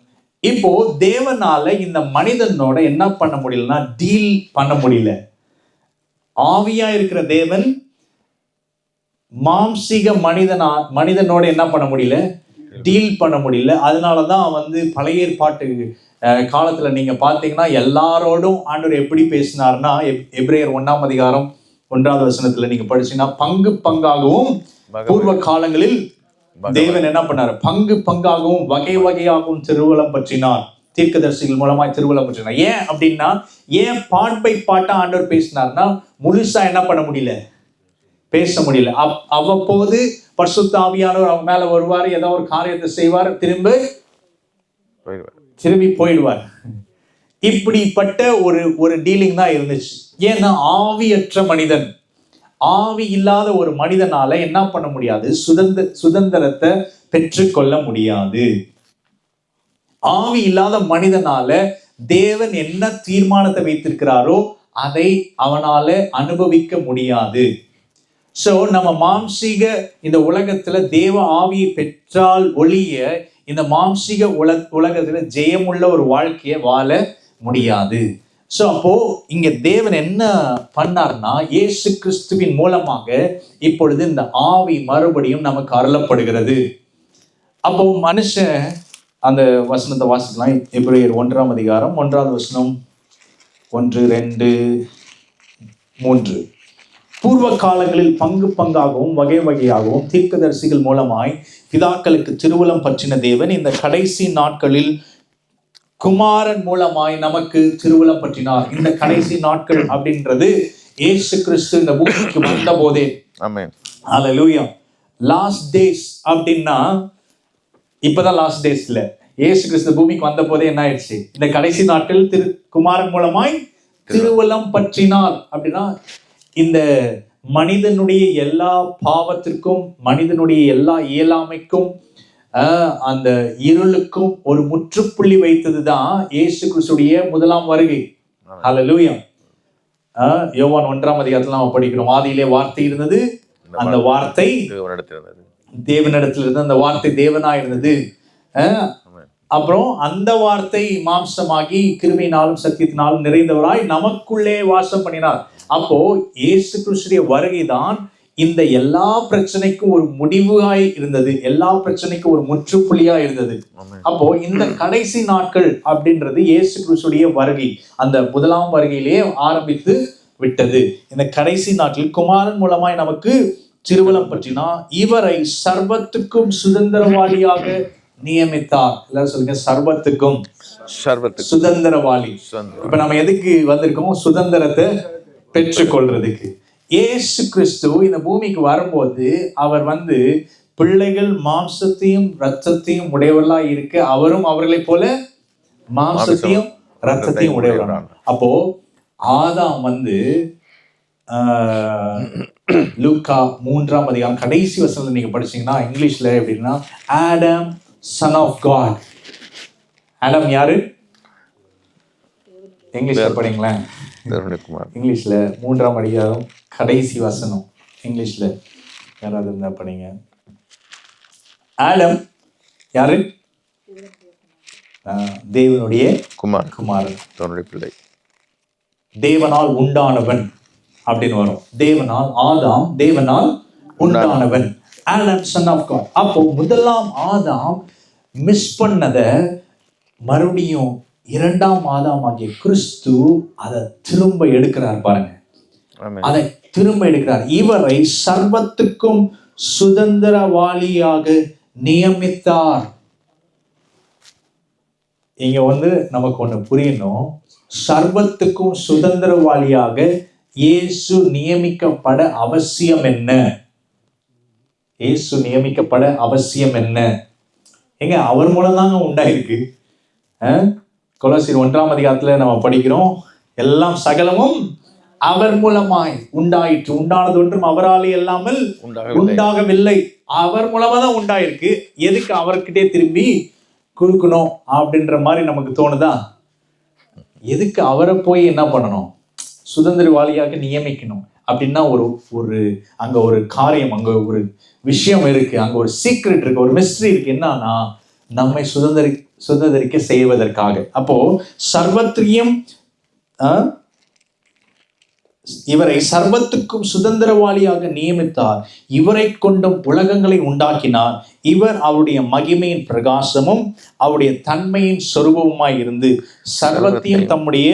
இப்போ தேவனால இந்த மனிதனோட என்ன பண்ண முடியலன்னா டீல் பண்ண முடியல. ஆவியா இருக்கிற தேவன் மாம்சீக மனிதனோட என்ன பண்ண முடியல, டீல் பண்ண முடியல. அதனாலதான் பழைய ஏற்பாட்டு காலத்துல நீங்க பாத்தீங்கன்னா எல்லாரோடும் ஆண்டவர் எப்படி பேசினார்னா, எபிரேயர் 1ஆம் அதிகாரம் 1வது வசனத்துல நீங்க படிச்சீங்கன்னா, பங்கு பங்காகவும் பூர்வ காலங்களில் தேவன் என்ன பண்ணாரு, பங்கு பங்காகவும் வகை வகையாகவும் திருவலம் பற்றினார், தீர்க்கதரிசிகள் மூலமாய் திருவலம் பற்றினார். ஏன் அப்படின்னா, ஏன் பாட் பை பாட்டா ஆண்டவர் பேசினார்னா, முழுசா என்ன பண்ண முடியல, பேச முடியல. அவ்வப்போது பரிசுத்த ஆவியானவர் அவங்க மேல வருவார், ஏதோ ஒரு காரியத்தை செய்வார், திரும்பி போயிடுவார். இப்படிப்பட்ட ஒரு டீலிங் தான் இருந்துச்சு. ஏன்னா ஆவியற்ற மனிதன், ஆவி இல்லாத ஒரு மனிதனால என்ன பண்ண முடியாது, சுதந்திரத்தை பெற்றுக்கொள்ள முடியாது. ஆவி இல்லாத மனிதனால தேவன் என்ன தீர்மானத்தை வைத்திருக்கிறாரோ அதை அவனால அனுபவிக்க முடியாது. சோ நம்ம மாம்சீக இந்த உலகத்துல தேவ ஆவியை பெற்றால் ஒழிய இந்த மாம்சீக உலகத்துல ஜெயமுள்ள ஒரு வாழ்க்கையை வாழ முடியாது. சோ அப்போ இங்க தேவன் என்ன பண்ணார்னா, இயேசு கிறிஸ்துவின் மூலமாக இப்பொழுது இந்த ஆவி மறுபடியும் நமக்கு அருளப்படுகிறது. அப்போ மனுஷன் அந்த வசனத்தை வாசிக்கலாம். எபிரேயர் 1ஆம் அதிகாரம் 1வது வசனம் 1, 2, 3. பூர்வ காலங்களில் பங்கு பங்காகவும் வகை வகையாகவும் தீர்க்கதரிசிகள் மூலமாய் பிதாக்களுக்கு திருவுளம் பற்றின தேவன் இந்த கடைசி நாட்களில் குமாரன் மூலமாய் நமக்கு திருவுளம் பற்றினார். இந்த கடைசி நாட்கள் அப்படின்றது இயேசு கிறிஸ்து இந்த பூமிக்கு வந்த போதே. ஆமென், ஹல்லேலூயா. லாஸ்ட் டேஸ் அப்படின்னா இப்பதான் லாஸ்ட் டேஸ் இல்ல, இயேசு கிறிஸ்து பூமிக்கு வந்த போதே என்ன ஆயிடுச்சு, இந்த கடைசி நாட்கள் குமாரன் மூலமாய் திருவுளம் பற்றினார். அப்படின்னா இந்த மனிதனுடைய எல்லா பாவத்திற்கும், மனிதனுடைய எல்லா இயலாமைக்கும், அந்த இருளுக்கும் ஒரு முற்றுப்புள்ளி வைத்ததுதான் இயேசு கிறிஸ்துடைய முதலாம் வருகை. ஹல்லேலூயா. யோவான் 1ஆம் அதிகாரத்துல நாம படிக்கிறோம், ஆதியிலே வார்த்தை இருந்தது, அந்த வார்த்தை தேவனிடத்தில் இருந்தது, அந்த வார்த்தை தேவனா இருந்தது. அப்புறம் அந்த வார்த்தை மாம்சமாகி கிருபையினாலும் சத்தியத்தினாலும் நிறைந்தவராய் நமக்குள்ளே வாசம் பண்ணினார். அப்போ இயேசு கிறிஸ்துவின் வருகைதான் இந்த எல்லா பிரச்சனைக்கும் ஒரு முடிவாய் இருந்தது, எல்லா பிரச்சனைக்கும் ஒரு முற்றுப்புள்ளியா இருந்தது. அப்போ இந்த கடைசி நாட்கள் அப்படின்றது இயேசு கிறிஸ்துவின் வருகை, அந்த முதலாம் வருகையிலே ஆரம்பித்து விட்டது. இந்த கடைசி நாட்களில் குமாரன் மூலமாய் நமக்கு திருவுளம் பற்றினா இவரை சர்வத்துக்கும் சுதந்திரவாளியாக நியமித்தார். எல்லாரும் சொல்லுங்க, சர்வத்துக்கும் சுதந்திரவாளி. இப்ப நம்ம எதுக்கு வந்திருக்கோம், சுதந்திரத்தை பெற்றுக்கொள்றதுக்கு. இயேசு கிறிஸ்து இந்த பூமிக்கு வரும்போது அவர் பிள்ளைகள் மாம்சத்தையும் இரத்தத்தையும் உடையவர்களா இருக்க, அவரும் அவர்களை போல மாம்சத்தையும் இரத்தத்தையும் உடையவரானார். அப்போ ஆதாம் லூக்கா 3ஆம் அதிகாரம் கடைசி வசனத்தை நீங்க படிச்சீங்கன்னா இங்கிலீஷ்ல எப்படின்னா, Adam son of God. Adam யாரு, இங்கிலீஷ்ல படிங்களேன், இங்கிலீஷ்ல 3ஆம் அதிகாரம் கடைசி வசனம் இங்கிலீஷ்ல யாராவது இருந்தா படிங்க. ஆடம் யாரு, தேவனுடைய குமாரன், பிள்ளை, தேவனால் உண்டானவன் அப்படின்னு வரும். தேவனால், ஆதாம் தேவனால் உண்டானவன், ஆடம் சன் ஆஃப் காட். அப்போ முதலாம் ஆதாம் மிஸ் பண்ணத மறுபடியும் 2ஆம் ஆதாம் ஆகிய கிறிஸ்து அதை திரும்ப எடுக்கிறார். பாருங்க, அதை திரும்ப எடுக்கிறார். இவரை சர்வத்துக்கும் சுதந்திரவாளியாக நியமித்தார். இங்க நமக்கு ஒண்ணு புரியணும். சர்வத்துக்கும் சுதந்திரவாளியாக இயேசு நியமிக்கப்பட அவசியம் என்ன? இயேசு நியமிக்கப்பட அவசியம் என்ன? எங்க அவர் மூலம் தாங்க உண்டாயிருக்கு. கொலோசியர் 1ஆம் அதிகாரத்துல நம்ம படிக்கிறோம், எல்லாம் சகலமும் அவர் மூலமாய் உண்டாயிற்று, உண்டானது ஒன்றும் அவராலே இல்லாமல் உண்டாகவில்லை. அவர் மூலமா தான் உண்டாயிருக்கு. எதுக்கு அவர்கிட்டே திரும்பி கொடுக்கணும் அப்படின்ற மாதிரி நமக்கு தோணுதா? எதுக்கு அவரை போய் என்ன பண்ணணும், சுதந்திரவாளியாக நியமிக்கணும் அப்படின்னா ஒரு அங்க ஒரு காரியம், அங்க ஒரு விஷயம் இருக்கு, அங்க ஒரு சீக்ரெட் இருக்கு, ஒரு மிஸ்ட்ரி இருக்கு. என்னன்னா நம்மை சுதந்திரிக்க செய்வதற்காக. அப்போ சர்வத்திரியம் இவரை சர்வத்துக்கும் சுதந்திரவாளியாக நியமித்தார். இவரை கொண்டும் உலகங்களை உண்டாக்கினார். இவர் அவருடைய மகிமையின் பிரகாசமும் அவருடைய தன்மையின் சொரூபமாய் இருந்து சர்வத்தையும் தம்முடைய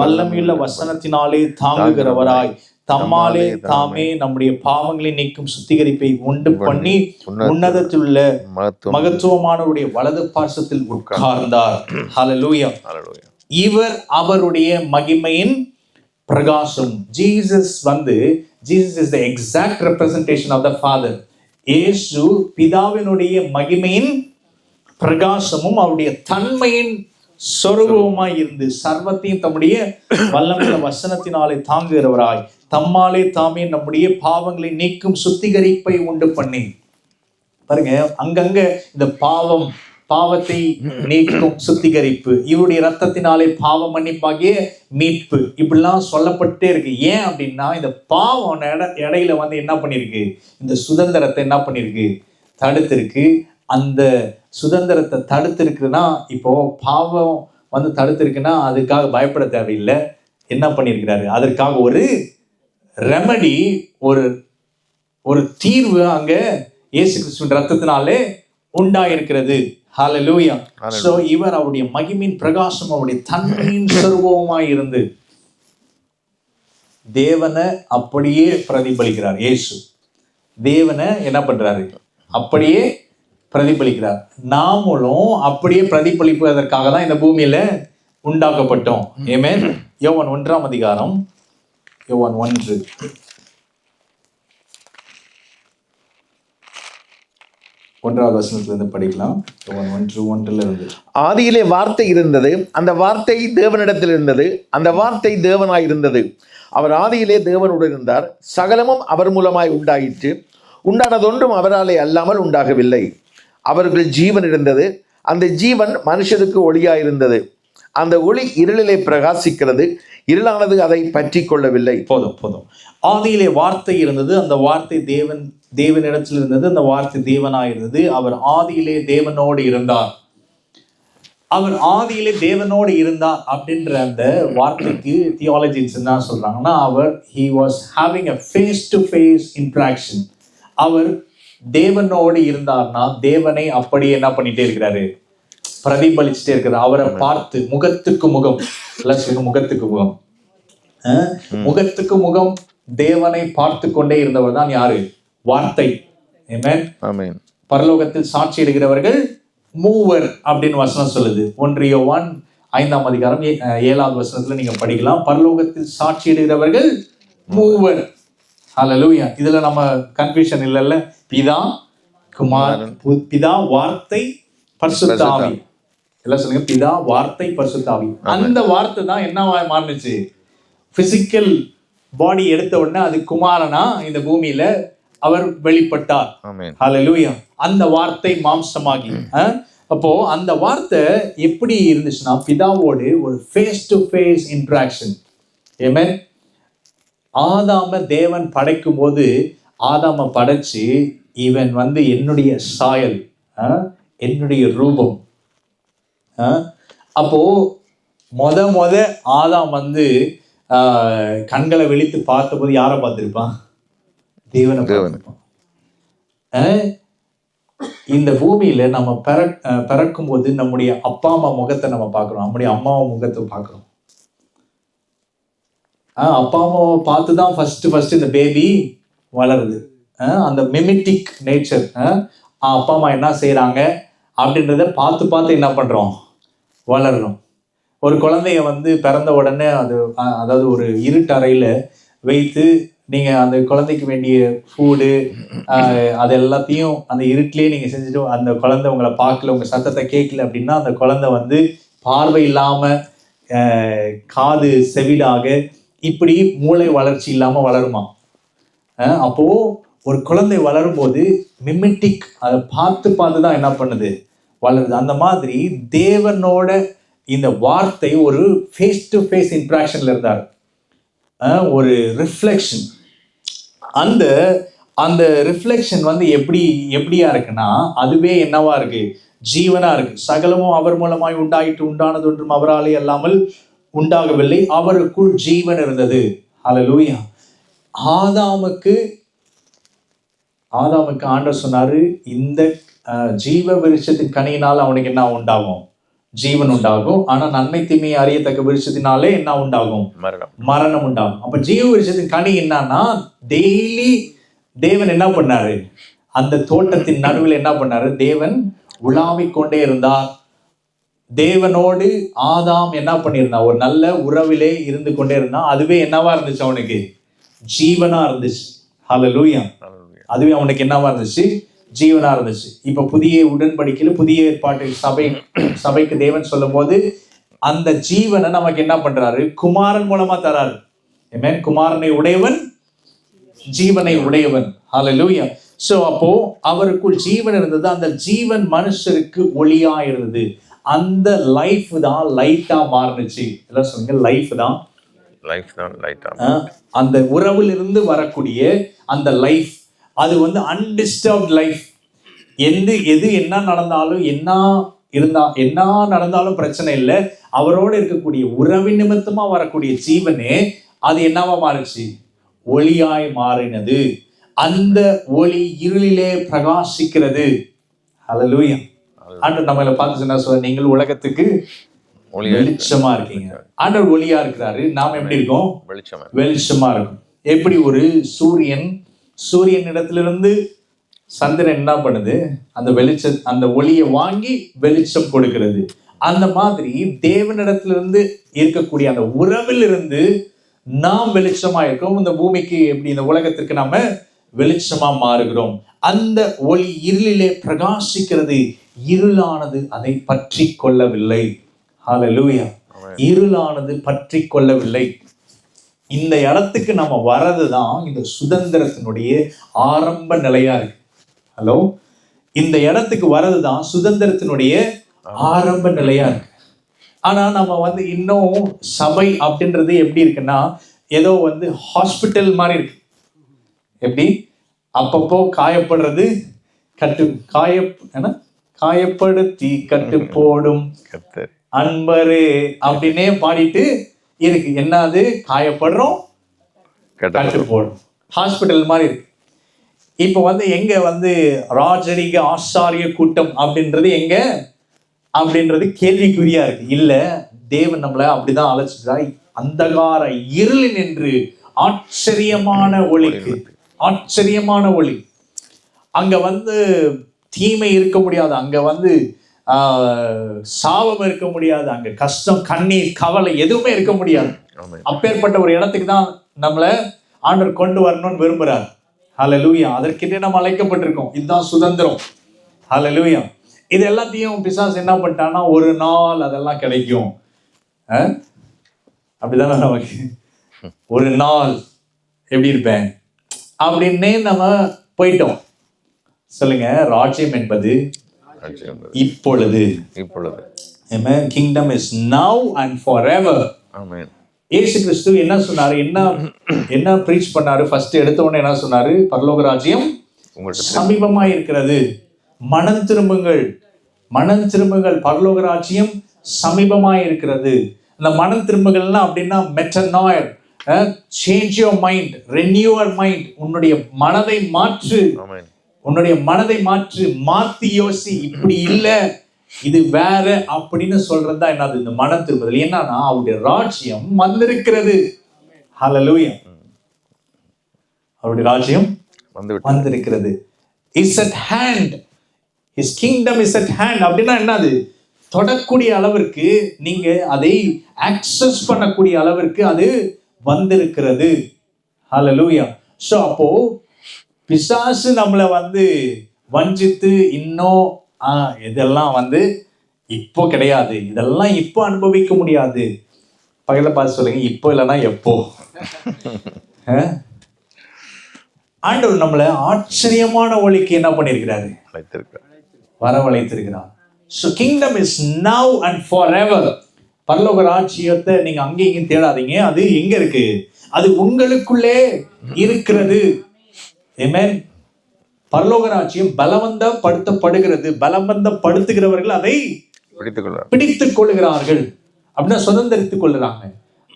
வல்லமையுள்ள வசனத்தினாலே தாங்குகிறவராய் தம்மாலே தாமே நம்முடைய பாவங்களை நீக்கும் சுத்திகரிப்பை உண்டு பண்ணி உன்னதத்திலுள்ள மகத்துவமானவருடைய வலது பார்சத்தில் உட்கார்ந்தார். ஹல்லேலூயா. இவர் அவருடைய மகிமையின் பிரகாசம். Jesus is the exact representation of the Father. இயேசு பிதாவினுடைய மகிமையின் பிரகாசமும் அவருடைய தன்மையின் சொரூபமாய் இருந்து சர்வத்தையும் தம்முடைய வல்லமையுள்ள வசனத்தினாலே தாங்குகிறவராய் தம்மாலே தாமே நம்முடைய பாவங்களை நீக்கும் சுத்திகரிப்பை உண்டு பண்ணி. பாருங்க, அங்கங்க இந்த பாவத்தை நீக்கும் சுத்திகரிப்பு, இவருடைய ரத்தத்தினாலே பாவ மன்னிப்பாகிய மீட்பு, இப்படிலாம் சொல்லப்பட்டே இருக்கு. ஏன் அப்படின்னா இந்த பாவம் இடையில என்ன பண்ணிருக்கு, இந்த சுதந்திரத்தை என்ன பண்ணிருக்கு, தடுத்திருக்கு. அந்த சுதந்திரத்தை தடுத்திருக்குன்னா, இப்போ பாவம் தடுத்திருக்குன்னா அதுக்காக பயப்பட தேவையில்லை. என்ன பண்ணியிருக்கிறாரு, அதற்காக ஒரு ரெமடி, ஒரு தீர்வு அங்க இயேசு கிறிஸ்துவின் ரத்தத்தினாலே உண்டாயிருக்கிறது. ஹல்லேலூயா. சோ இவர் அவருடைய மகிமையின் பிரகாசம் அவருடைய தன்மையின் சொரூபமாய் இருந்து தேவனை அப்படியே பிரதிபலிக்கிறார். இயேசு தேவனை என்ன பண்றாரு, அப்படியே பிரதிபலிக்கிறார். நாமளும் அப்படியே பிரதிபலிப்பதற்காக தான் இந்த பூமியில உண்டாக்கப்பட்டோம். ஆமென். யோவான் 1ஆம் அதிகாரம், யோவான் 1 1வது வசனத்திலிருந்து படிக்கலாம். 1:1 ஆதியிலே வார்த்தை இருந்தது, அந்த வார்த்தை தேவனிடத்தில் இருந்தது, அந்த வார்த்தை தேவனாய் இருந்தது. அவர் ஆதியிலே தேவனுடன் இருந்தார். சகலமும் அவர் மூலமாய் உண்டாயிற்று, உண்டானதொன்றும் அவராலே அல்லாமல் உண்டாகவில்லை. அவர்கள் ஜீவன் இருந்தது, அந்த ஜீவன் மனுஷருக்கு ஒளியாயிருந்தது. அந்த ஒளி இருளிலே பிரகாசிக்கிறது, இருளானது அதை பற்றி கொள்ளவில்லை. போதும். ஆதியிலே வார்த்தை இருந்தது, அந்த வார்த்தை தேவனிடத்தில் இருந்தது, அந்த வார்த்தை தேவனாயிருந்தது. அவர் ஆதியிலே தேவனோடு இருந்தார். அவர் ஆதியிலே தேவனோடு இருந்தார் அப்படின்ற அந்த வார்த்தைக்கு தியாலஜின்ஸ் என்ன சொல்றாங்கன்னா, he was having a face to face interaction. அவர் தேவனோடு இருந்தார்னா தேவனை அப்படியே என்ன பண்ணிட்டே இருக்கிறாரு, பிரதிபலிச்சுட்டே இருக்கிறார். அவரை பார்த்து முகத்துக்கு முகம், முகத்துக்கு முகம் தேவனை பார்த்து கொண்டே இருந்தவர் தான் யாரு, வார்த்தை. ஆமென். பரலோகத்தில் சாட்சியிடுகிறவர்கள் மூவர் அப்படின்னு வசனம் சொல்லுது. 1 யோவான் 5ஆம் அதிகாரம் 7வது வசனத்துல நீங்க படிக்கலாம். பரலோகத்தில் சாட்சியிடுகிறவர்கள் மூவர். ஹல்லேலூயா. இதுல நம்ம கன்ஃபியூஷன் இல்லைல்ல. பிதா, குமாரன், பிதா, வார்த்தை, பரிசுத்த ஆவி. எல்லாம் சொல்லுங்க, பிதா, வார்த்தை, பரிசுத்த ஆவி. அந்த வார்த்தை தான் என்னவா மாறுனுச்சு, பிசிக்கல் பாடி எடுத்த உடனே அது குமாரனா இந்த பூமியில அவர் வெளிப்பட்டார். ஹல்லேலூயா. அந்த வார்த்தை மாம்சமாகி, அப்போ அந்த வார்த்தை எப்படி இருந்துச்சுன்னா பிதாவோடு ஒரு ஃபேஸ் டு ஃபேஸ் இன்டராக்ஷன். ஆமென். ஆதாம தேவன் படைக்கும் போது ஆதாம படைச்சு, இவன் என்னுடைய சாயல், என்னுடைய ரூபம். அப்போ மொத ஆதாம் கண்களை விழித்து பார்த்தபோது யாரை பார்த்திருப்பான், தேவனை பார்த்திருப்பான். இந்த பூமியில நம்ம பிறக்கும் போது நம்முடைய அப்பா அம்மா முகத்தை நம்ம பார்க்கிறோம், நம்முடைய அம்மாவை முகத்தை பார்க்கிறோம். அப்பா அம்மாவை பார்த்துதான் ஃபர்ஸ்ட் இந்த பேபி வளருது. அந்த மிமிட்டிக் நேச்சர், அப்பா அம்மா என்ன செய்யறாங்க அப்படின்றத பார்த்து என்ன பண்றோம், வளரணும். ஒரு குழந்தைய வந்து பிறந்த உடனே அதாவது ஒரு இருட்டறையில வைத்து நீங்க அந்த குழந்தைக்கு வேண்டிய ஃபுட்டு அது எல்லாத்தையும் அந்த இருட்டிலே நீங்க செஞ்சுட்டு அந்த குழந்தை உங்களை பார்க்கல, உங்க சத்தத்தை கேட்கல அப்படின்னா அந்த குழந்தை வந்து பார்வை இல்லாம காது செவிடாக இப்படி மூளை வளர்ச்சி இல்லாம வளருமா? அப்போ ஒரு குழந்தை வளரும் போது மிமிட்டிக் அதை பார்த்து தான் என்ன பண்ணுது, வளருது. அந்த மாதிரி தேவனோட இந்த வார்த்தை ஒரு ஃபேஸ் டு ஃபேஸ் இன்ட்ராக்ஷன்ல இருந்தார், ஒரு ரிஃப்ளெக்ஷன். அந்த ரிஃப்ளெக்ஷன் வந்து எப்படியா இருக்குன்னா அதுவே என்னவா இருக்கு, ஜீவனா இருக்கு. சகலமும் அவர் மூலமாய் உண்டானது ஒன்றும் அவராலே அல்லாமல் உண்டாகவில்லை, அவருக்குள் ஜீவன் இருந்தது. ஹல்லேலூயா. ஆதாமுக்கு ஆண்டவர் சொன்னாரு, இந்த ஜீவ விருட்சத்தின் கனியினால் அவனுக்கு என்ன உண்டாகும், ஜீவன் உண்டாகும். ஆனா நன்மை தீமையை அறியத்தக்க விருட்சத்தினாலே என்ன உண்டாகும், மரணம் உண்டாகும். அப்ப ஜீவ விருட்சத்தின் கனி என்னன்னா, டெய்லி தேவன் என்ன பண்ணாரு, அந்த தோட்டத்தின் நடுவில் என்ன பண்ணாரு, தேவன் உலாவிக் கொண்டே இருந்தார். தேவனோடு ஆதாம் என்ன பண்ணியிருந்தான், ஒரு நல்ல உறவிலே இருந்து கொண்டே இருந்தான். அதுவே என்னவா இருந்துச்சு, அவனுக்கு ஜீவனா இருந்துச்சு. ஹல்லேலூயா. அதுவே அவனுக்கு என்னவா இருந்துச்சு, ஜீவனா இருந்துச்சு. இப்ப புதிய உடன்படிக்கையில புதிய ஏற்பாட்டில் சபைக்கு தேவன் சொல்லும் போது அந்த ஜீவனை நமக்கு என்ன பண்றாரு, குமாரன் மூலமா தராரு. ஆமென். குமாரனை உடையவன் ஜீவனை உடையவன். ஹல்லேலூயா. சோ அப்போ அவருக்குள் ஜீவன் இருந்தது. அந்த ஜீவன் மனுஷருக்கு ஒளியா இருந்தது. அந்த லைஃப் தான் லைட்டா மாறுனுச்சு. எல்லாம் சொல்லுங்க, லைஃப் தான் லைட்டா. அந்த உறவில் இருந்து வரக்கூடிய அந்த லைஃப், அது வந்து அன்டிஸ்டர்ப்ட் லைஃப். எது என்ன நடந்தாலும் பிரச்சனை இல்லை. அவரோடு இருக்கக்கூடிய உறவின் நிமித்தமா வரக்கூடிய ஜீவனே அது என்னவா மாறுச்சு, ஒளியாய் மாறினது. அந்த ஒளி இருளிலே பிரகாசிக்கிறது. ஹல்லேலூயா. ஆண்டவர் நம்மளை பார்த்து என்ன சொல்ற, நீங்கள் உலகத்துக்கு வெளிச்சமா இருக்கீங்க. ஆண்டவர் ஒளியா இருக்கிறாரு, நாம் எப்படி இருக்கோம், வெளிச்சமா இருக்கும். எப்படி ஒரு சூரியன் இடத்திலிருந்து சந்திரன் என்ன பண்ணுது, அந்த ஒளியை வாங்கி வெளிச்சம் கொடுக்கிறது. அந்த மாதிரி தேவனிடத்திலிருந்து இருக்கக்கூடிய அந்த உறவில் இருந்து நாம் வெளிச்சமா இருக்கோம். இந்த பூமிக்கு எப்படி, இந்த உலகத்திற்கு நாம வெளிச்சமா மாறுகிறோம். அந்த ஒளி இருளிலே பிரகாசிக்கிறது. இருளானது அதை பற்றி கொள்ளவில்லை. ஹல்லேலூயா. இருளானது பற்றி கொள்ளவில்லை. இந்த இடத்துக்கு நம்ம வர்றதுதான் இந்த சுதந்திரத்தினுடைய ஆரம்ப நிலையா இருக்கு. ஹலோ, இந்த இடத்துக்கு வர்றதுதான் சுதந்திரத்தினுடைய ஆரம்ப நிலையா இருக்கு. ஆனா நம்ம வந்து இன்னும் சபை அப்படின்றது எப்படி இருக்குன்னா, ஏதோ வந்து ஹாஸ்பிட்டல் மாதிரி இருக்கு. எப்படி அப்பப்போ காயப்படுறது, காயப்படுத்தி கட்டு போடும் அன்பரே அப்படின்னே பாடிட்டு இருக்கு. என்னது, காயப்படுறோம், கட்டு போடும், ஹாஸ்பிட்டல் மாதிரி இருக்கு. இப்ப வந்து எங்க வந்து ராஜரிக ஆசாரிய கூட்டம் அப்படின்றது எங்க அப்படின்றது கேள்விக்குறியா இருக்கு. இல்ல, தேவன் நம்மள அப்படிதான் அழைச்சிட்டாய். அந்தகார இருளின் என்று ஆச்சரியமான ஒளிக்கு, ஆச்சரியமான ஒளி. அங்க வந்து தீமை இருக்க முடியாது, அங்க வந்து சாபம் இருக்க முடியாது, அங்க கஷ்டம், கண்ணீர், கவலை எதுவுமே இருக்க முடியாது. அப்பேற்பட்ட ஒரு இடத்துக்கு தான் நம்மள ஆண்டவர் கொண்டு வரணும்னு விரும்புறார். ஹல்லேலூயா. அதற்கிட்டே நம்ம அழைக்கப்பட்டிருக்கோம். இதுதான் சுதந்திரம். ஹல்லேலூயா. இது எல்லாத்தையும் பிசாசு என்ன பண்ணிட்டான்னா, ஒரு நாள் அதெல்லாம் கிடைக்கும், அப்படிதானே நமக்கு ஒரு நாள் எப்படி இருப்பேன் அப்படின்னே நம்ம போயிட்டோம். சொல்லுங்க, ராஜ்யம் என்பது இப்பொழுது. Amen. Kingdom is now and forever. Amen. இயேசு கிறிஸ்து என்ன சொன்னாரு, என்ன பிரீச் பண்ணாரு? ஃபர்ஸ்ட் எடுத்த உடனே என்ன சொன்னாரு, பரலோக ராஜ்யம் சமீபமாய் இருக்கிறது, மனம் திரும்புங்கள், பரலோக ராஜ்யம் சமீபமாய் இருக்கிறது. இந்த மனம் திரும்புகள்லாம் அப்படின்னா metanoia, change your mind, renew your mind. உன்னுடைய மனதை மாற்றி யோசி. இப்படி இல்ல, இது வேற அப்படின்னு சொல்றதுதான் என்னது, இந்த மனம் திரும்புதல். என்னன்னா, அவருடைய ராஜ்யம் வந்திருக்கிறது. ஹல்லேலூயா. அவருடைய ராஜ்யம் வந்திருக்கிறது. Is at hand. His kingdom is at hand. அப்படின்னா என்னது, தொடக்கூடிய அளவிற்கு, நீங்க அதை ஆக்சஸ் பண்ணக்கூடிய அளவிற்கு அது வந்திருக்கிறது. ஹல்லேலூயா. சோ அப்போ பிசாசு நம்மளை வஞ்சித்து இன்னும் இதெல்லாம் இப்போ கிடையாது, இதெல்லாம் இப்போ அனுபவிக்க முடியாது. பக்கத்துல பார்த்து சொல்லுங்க, இப்போ இல்லைன்னா எப்போ. ஆண்டவர் நம்மளை ஆச்சரியமான ஒளிக்கு என்ன பண்ணிருக்கிறாரு? வரவழைத்திருக்கிறார். So kingdom is now and forever. பரலோக ராஜ்யத்தை நீங்க அங்கேயும் இங்கேயும் தேடாதீங்க. அது எங்க இருக்கு? அது உங்களுக்குள்ளே இருக்கிறது. ஆமென். பரலோக ராஜ்யம் பலவந்தப்படுத்தப்படுகிறது. பலவந்தப்படுத்துகிறவர்கள் அதை பிடித்துக் கொள்கிறார்கள். அப்படின்னா சுதந்திரித்துக் கொள்கிறாங்க.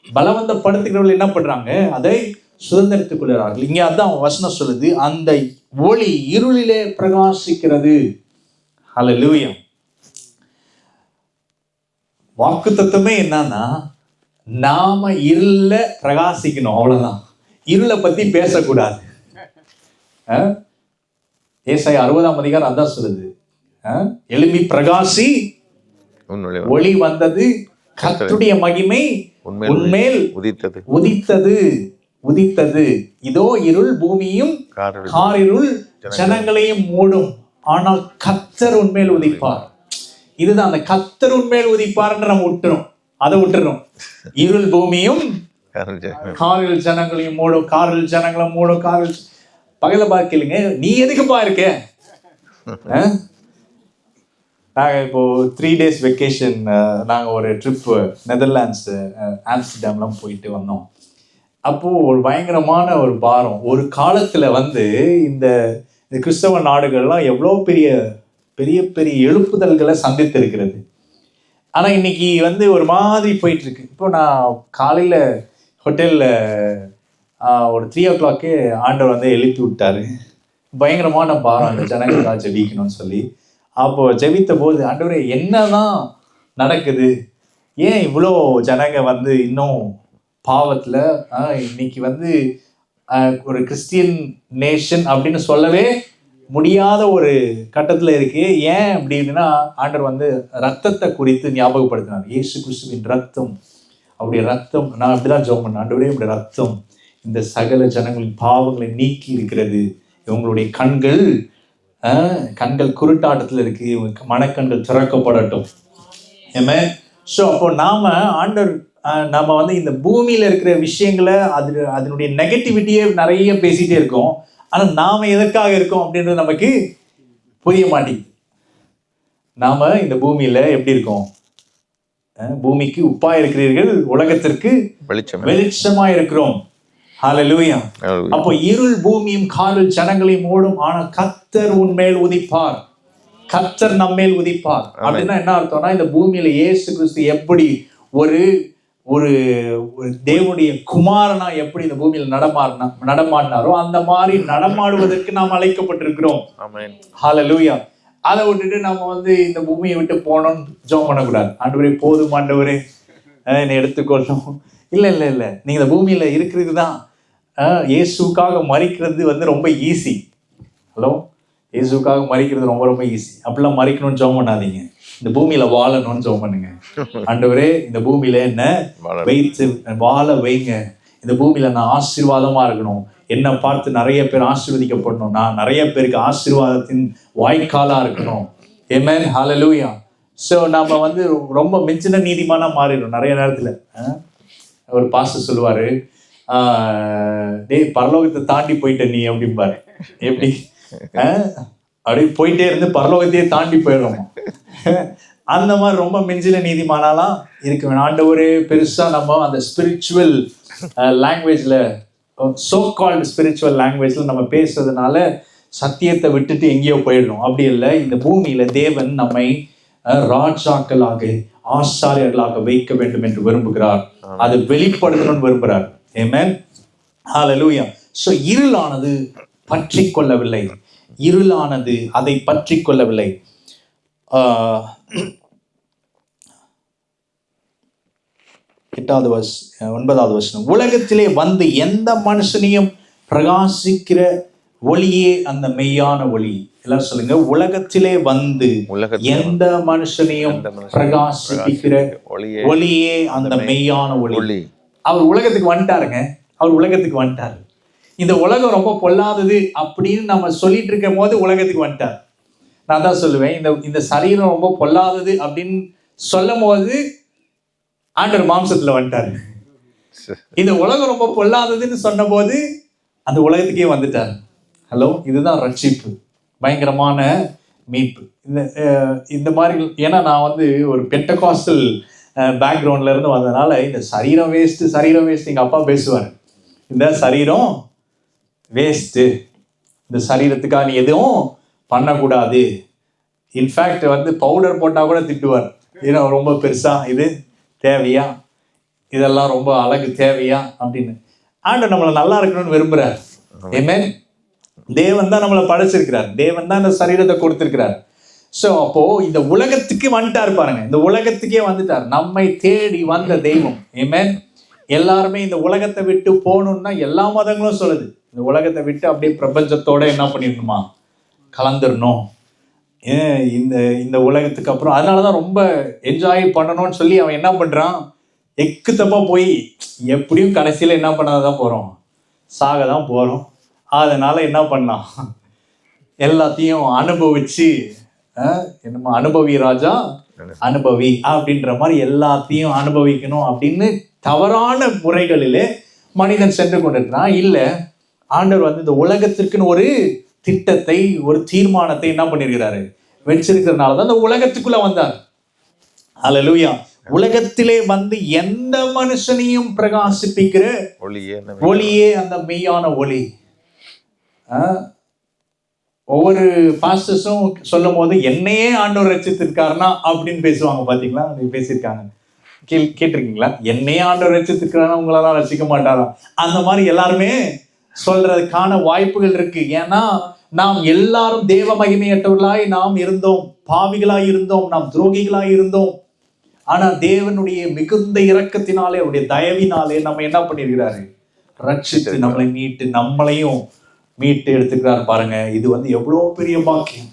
பலவந்தப்படுத்துகிறவர்கள் என்ன பண்றாங்க? அதை சுதந்திரித்துக் கொள்கிறார்கள். இங்க அதான் வசனம் சொல்லுது, அந்த ஒளி இருளிலே பிரகாசிக்கிறது. ஹல்லேலூயா. வாக்கு தத்துவமே என்னன்னா, நாம இருள பிரகாசிக்கணும், அவ்வளவுதான். இருளை பத்தி பேசக்கூடாது. ஏசாயா 60ஆம் அதிகாரம் அதான் சொல்லுது, எழும்பி பிரகாசி, ஒளி வந்தது, கர்த்தருடைய மகிமை உன்மேல் உதித்தது. இதோ இருள் பூமியும் காரிருள் ஜனங்களையும் மூடும், ஆனால் கர்த்தர் உன்மேல் உதிப்பார். இதுதான் அந்த கர்த்தர் உன்மேல் உதிப்பார்ன்னு நம்ம விட்டுறோம். இருள் பூமியும் காரிருள் ஜனங்களையும் மூடும், காரிருள் ஜனங்களை மூடும். பகல பார்க்கலுங்க, நீ எதுக்குப்பா இருக்க? நாங்கள் இப்போ 3 days வெக்கேஷன், நாங்கள் ஒரு ட்ரிப் நெதர்லாண்ட்ஸ் ஆம்ஸ்டர்டாம்லாம் போயிட்டு வந்தோம். அப்போ ஒரு பயங்கரமான ஒரு பாரம். ஒரு காலத்துல இந்த கிறிஸ்தவ நாடுகள்லாம் எவ்வளோ பெரிய பெரிய பெரிய எழுப்புதல்களை சந்தித்து இருக்கிறது. ஆனா இன்னைக்கு ஒரு மாதிரி போயிட்டு இருக்கு. இப்போ நான் காலையில ஹோட்டல்ல ஒரு 3 o'clock ஆண்டவர் எழுப்பி விட்டாரு. பயங்கரமான பாரம், அந்த ஜனங்களாக ஜெபிக்கணும்னு சொல்லி. அப்போ ஜெபித்த போது, ஆண்டவரே என்னதான் நடக்குது? ஏன் இவ்வளோ ஜனங்க இன்னும் பாவத்துல, இன்னைக்கு ஒரு கிறிஸ்டியன் நேஷன் அப்படின்னு சொல்லவே முடியாத ஒரு கட்டத்துல இருக்கு. ஏன் அப்படின்னா, ஆண்டவர் ரத்தத்தை குறித்து ஞாபகப்படுத்தினார். இயேசு கிறிஸ்துவின் ரத்தம், அவருடைய ரத்தம். நான் அப்படிதான் ஜெபம் பண்ணேன், ஆண்டவரே உங்களுடைய ரத்தம் இந்த சகல ஜனங்களின் பாவங்களை நீக்கி இருக்கிறது. இவங்களுடைய கண்கள் குருட்டாட்டத்துல இருக்கு, மனக்கண்கள் திறக்கப்படட்டும். ஆமென். ஸோ அப்போ ஆண்டவர் நம்ம இந்த பூமியில இருக்கிற விஷயங்களை அதனுடைய நெகட்டிவிட்டியே நிறைய பேசிட்டே இருக்கோம். ஆனா நாம எதற்காக இருக்கோம் அப்படின்றது நமக்கு புரிய மாட்டேங்குது. நாம இந்த பூமியில எப்படி இருக்கோம்? பூமிக்கு உப்பா இருக்கிறீர்கள், உலகத்திற்கு வெளிச்சமா இருக்கிறோம். ஹல்லேலூயா. அப்போ இருள் பூமியும் காரில் ஜனங்களையும் மூடும், ஆனா கர்த்தர் உன்மேல் உதிப்பார். கர்த்தர் நம்மேல் உதிப்பார். அப்படின்னா என்ன அர்த்தம்னா, இந்த பூமியில இயேசு கிறிஸ்து எப்படி ஒரு ஒரு தேவனுடைய குமாரனா எப்படி இந்த பூமியில நடமாடினாரோ அந்த மாதிரி நடமாடுவதற்கு நாம் அழைக்கப்பட்டிருக்கிறோம். ஹல்லேலூயா. அதை விட்டுட்டு நம்ம இந்த பூமியை விட்டு போனோம்னு ஜெபம் பண்ணக்கூடாது. ஆண்டவரே போதும், ஆண்டவரே என்னை எடுத்துக்கொள்ளும். இல்லை, நீங்க இந்த பூமியில இருக்கிறது தான். இயேசுக்காக மரிக்கிறது ரொம்ப ஈஸி. ஹலோ, இயேசுக்காக மரிக்கிறது ரொம்ப ரொம்ப ஈஸி. அப்படிலாம் மரிக்கணும்னு ஜெபம் பண்ணாதீங்க. இந்த பூமியில வாழணும்னு ஜெபம் பண்ணுங்க. ஆண்டவரே இந்த பூமியில என்ன வைத்து வாழ வைங்க. இந்த பூமியில நான் ஆசீர்வாதமா இருக்கணும். என்னை பார்த்து நிறைய பேர் ஆசீர்வதிக்கப்படணும். நான் நிறைய பேருக்கு ஆசீர்வாதத்தின் வாய்க்காலா இருக்கணும். ஆமென். ஹல்லேலூயா. ஸோ நம்ம ரொம்ப மிஞ்சின நீதிமானா மாறிடும் நிறைய நேரத்துல. ஒரு பாஸ்டர் சொல்லுவாரு, டேய் பரலோகத்தை தாண்டி போயிட்ட நீ அப்படிம்பாரு. எப்படி? அப்படியே போயிட்டே இருந்து பரலோகத்தையே தாண்டி போயிடுறோம். அந்த மாதிரி ரொம்ப மிஞ்சில நீதிமானாலாம் இருக்க வேணும். ஆண்டவரே பெருசா நம்ம அந்த ஸ்பிரிச்சுவல் லாங்குவேஜ்ல, சோ கால்டு ஸ்பிரிச்சுவல் லாங்குவேஜ்ல நம்ம பேசுறதுனால சத்தியத்தை விட்டுட்டு எங்கேயோ போயிடுறோம். அப்படி இல்லை. இந்த பூமியில தேவன் நம்மை ராஜாக்களாக, ஆசாரியர்களாக வைக்க வேண்டும் என்று விரும்புகிறார். அதை வெளிப்படுத்தணும்னு விரும்புகிறார். ஆமென். ஹல்லேலூயா. சோ இருளானது பற்றி கொள்ளவில்லை. இருளானது அதை பற்றி கொள்ளவில்லை. 9வது வசனம், உலகத்திலே எந்த மனுஷனையும் பிரகாசிக்கிற ஒளியே அந்த மெய்யான ஒளி. எல்லாரும் சொல்லுங்க, உலகத்திலே வந்து எந்த மனுஷனையும் பிரகாசிப்பிக்கிற ஒளியே அந்த மெய்யான ஒளி. அவர் உலகத்துக்கு வந்துட்டாருங்க. அவர் உலகத்துக்கு வந்துட்டாரு. இந்த உலகம் ரொம்ப பொல்லாதது அப்படின்னு நம்ம சொல்லிட்டு இருக்கும் போது உலகத்துக்கு வந்துட்டார். நான் தான் சொல்லுவேன், இந்த சரீரம் ரொம்ப பொல்லாதது அப்படின்னு சொல்லும் போது ஆண்டவர் மாம்சத்துல வந்துட்டாரு. இந்த உலகம் ரொம்ப பொல்லாததுன்னு சொன்ன போது அந்த உலகத்துக்கே வந்துட்டார். ஹலோ, இதுதான் ரட்சிப்பு, பயங்கரமான மீட்பு. இந்த மாதிரி, ஏன்னா நான் ஒரு பெண்டகாஸ்டல் பேக்ரவுண்ட்ல இருந்து வந்ததுனால இந்த சரீரம் வேஸ்ட் எங்க அப்பா பேசுவார். இந்த சரீரம் வேஸ்ட்டு, இந்த சரீரத்துக்காக நீ எதுவும் பண்ணக்கூடாது. இன்ஃபேக்ட் பவுடர் போட்டால் கூட திட்டுவார். ஏன்னா ரொம்ப பெருசா, இது தேவையா, இதெல்லாம் ரொம்ப அழகு தேவையா அப்படின்னு. ஆண்டவர் நம்மளை நல்லா இருக்கணும்னு விரும்புறார். ஆமென். தேவன் தான் நம்மளை படைச்சிருக்கிறார். தேவன் தான் இந்த சரீரத்தை கொடுத்திருக்கிறார். ஸோ அப்போ இந்த உலகத்துக்கு வந்துட்டார் பாருங்க. இந்த உலகத்துக்கே வந்துட்டார். நம்மை தேடி வந்த தெய்வம். ஆமென். எல்லாருமே இந்த உலகத்தை விட்டு போகணும்னா எல்லா மதங்களும் சொல்லுது, இந்த உலகத்தை விட்டு அப்படியே பிரபஞ்சத்தோட என்ன பண்ணிடணுமா, கலந்துடணும். இந்த உலகத்துக்கு அப்புறம் அதனாலதான் ரொம்ப என்ஜாய் பண்ணணும்னு சொல்லி அவன் என்ன பண்றான், எக்கு தப்பா போய் எப்படியும் கடைசியில என்ன பண்ணாதான் போறோம், சாக தான் போறோம். அதனால என்ன பண்ணலாம், எல்லாத்தையும் அனுபவிச்சு, என்னமா அனுபவி ராஜா அனுபவி அப்படின்ற மாதிரி எல்லாத்தையும் அனுபவிக்கணும் அப்படின்னு தவறான முறைகளிலே மனிதன் சென்று கொண்டிருக்கிறான். இல்ல, ஆண்டவர் இந்த உலகத்திற்குன்னு ஒரு திட்டத்தை, ஒரு தீர்மானத்தை என்ன பண்ணிருக்கிறாரு, வச்சிருக்கிறதுனாலதான் இந்த உலகத்துக்குள்ள வந்தார். அல்லேலூயா. உலகத்திலே எந்த மனுஷனையும் பிரகாசிப்பிக்கிற ஒளியே அந்த மெய்யான ஒளி. ஒவ்வொரு பாஸ்டர்ஸும் சொல்லும் போது என்னையே ஆண்டவர் ரட்சித்திருக்காருன்னா அப்படின்னு பேசுவாங்க. பாத்தீங்களா, பேசியிருக்காங்க, கேட்டிருக்கீங்களா? என்னையே ஆண்டவர் ரட்சித்திருக்காருன்னா உங்களெல்லாம் ரசிக்க மாட்டாரா? அந்த மாதிரி எல்லாருமே சொல்றதுக்கான வாய்ப்புகள் இருக்கு. ஏன்னா நாம் எல்லாரும் தேவ மகிமையற்றவர்களாய் நாம் இருந்தோம், பாவிகளாய் இருந்தோம், நாம் துரோகிகளாய் இருந்தோம். ஆனா தேவனுடைய மிகுந்த இரக்கத்தினாலே, அவருடைய தயவினாலே நம்ம என்ன பண்ணிருக்கிறாரு, ரட்சித்து நம்மளை மீட்டு, நம்மளையும் மீட்டு எடுத்துக்கிறார் பாருங்க. இது எவ்வளவு பெரிய பாக்கியம்.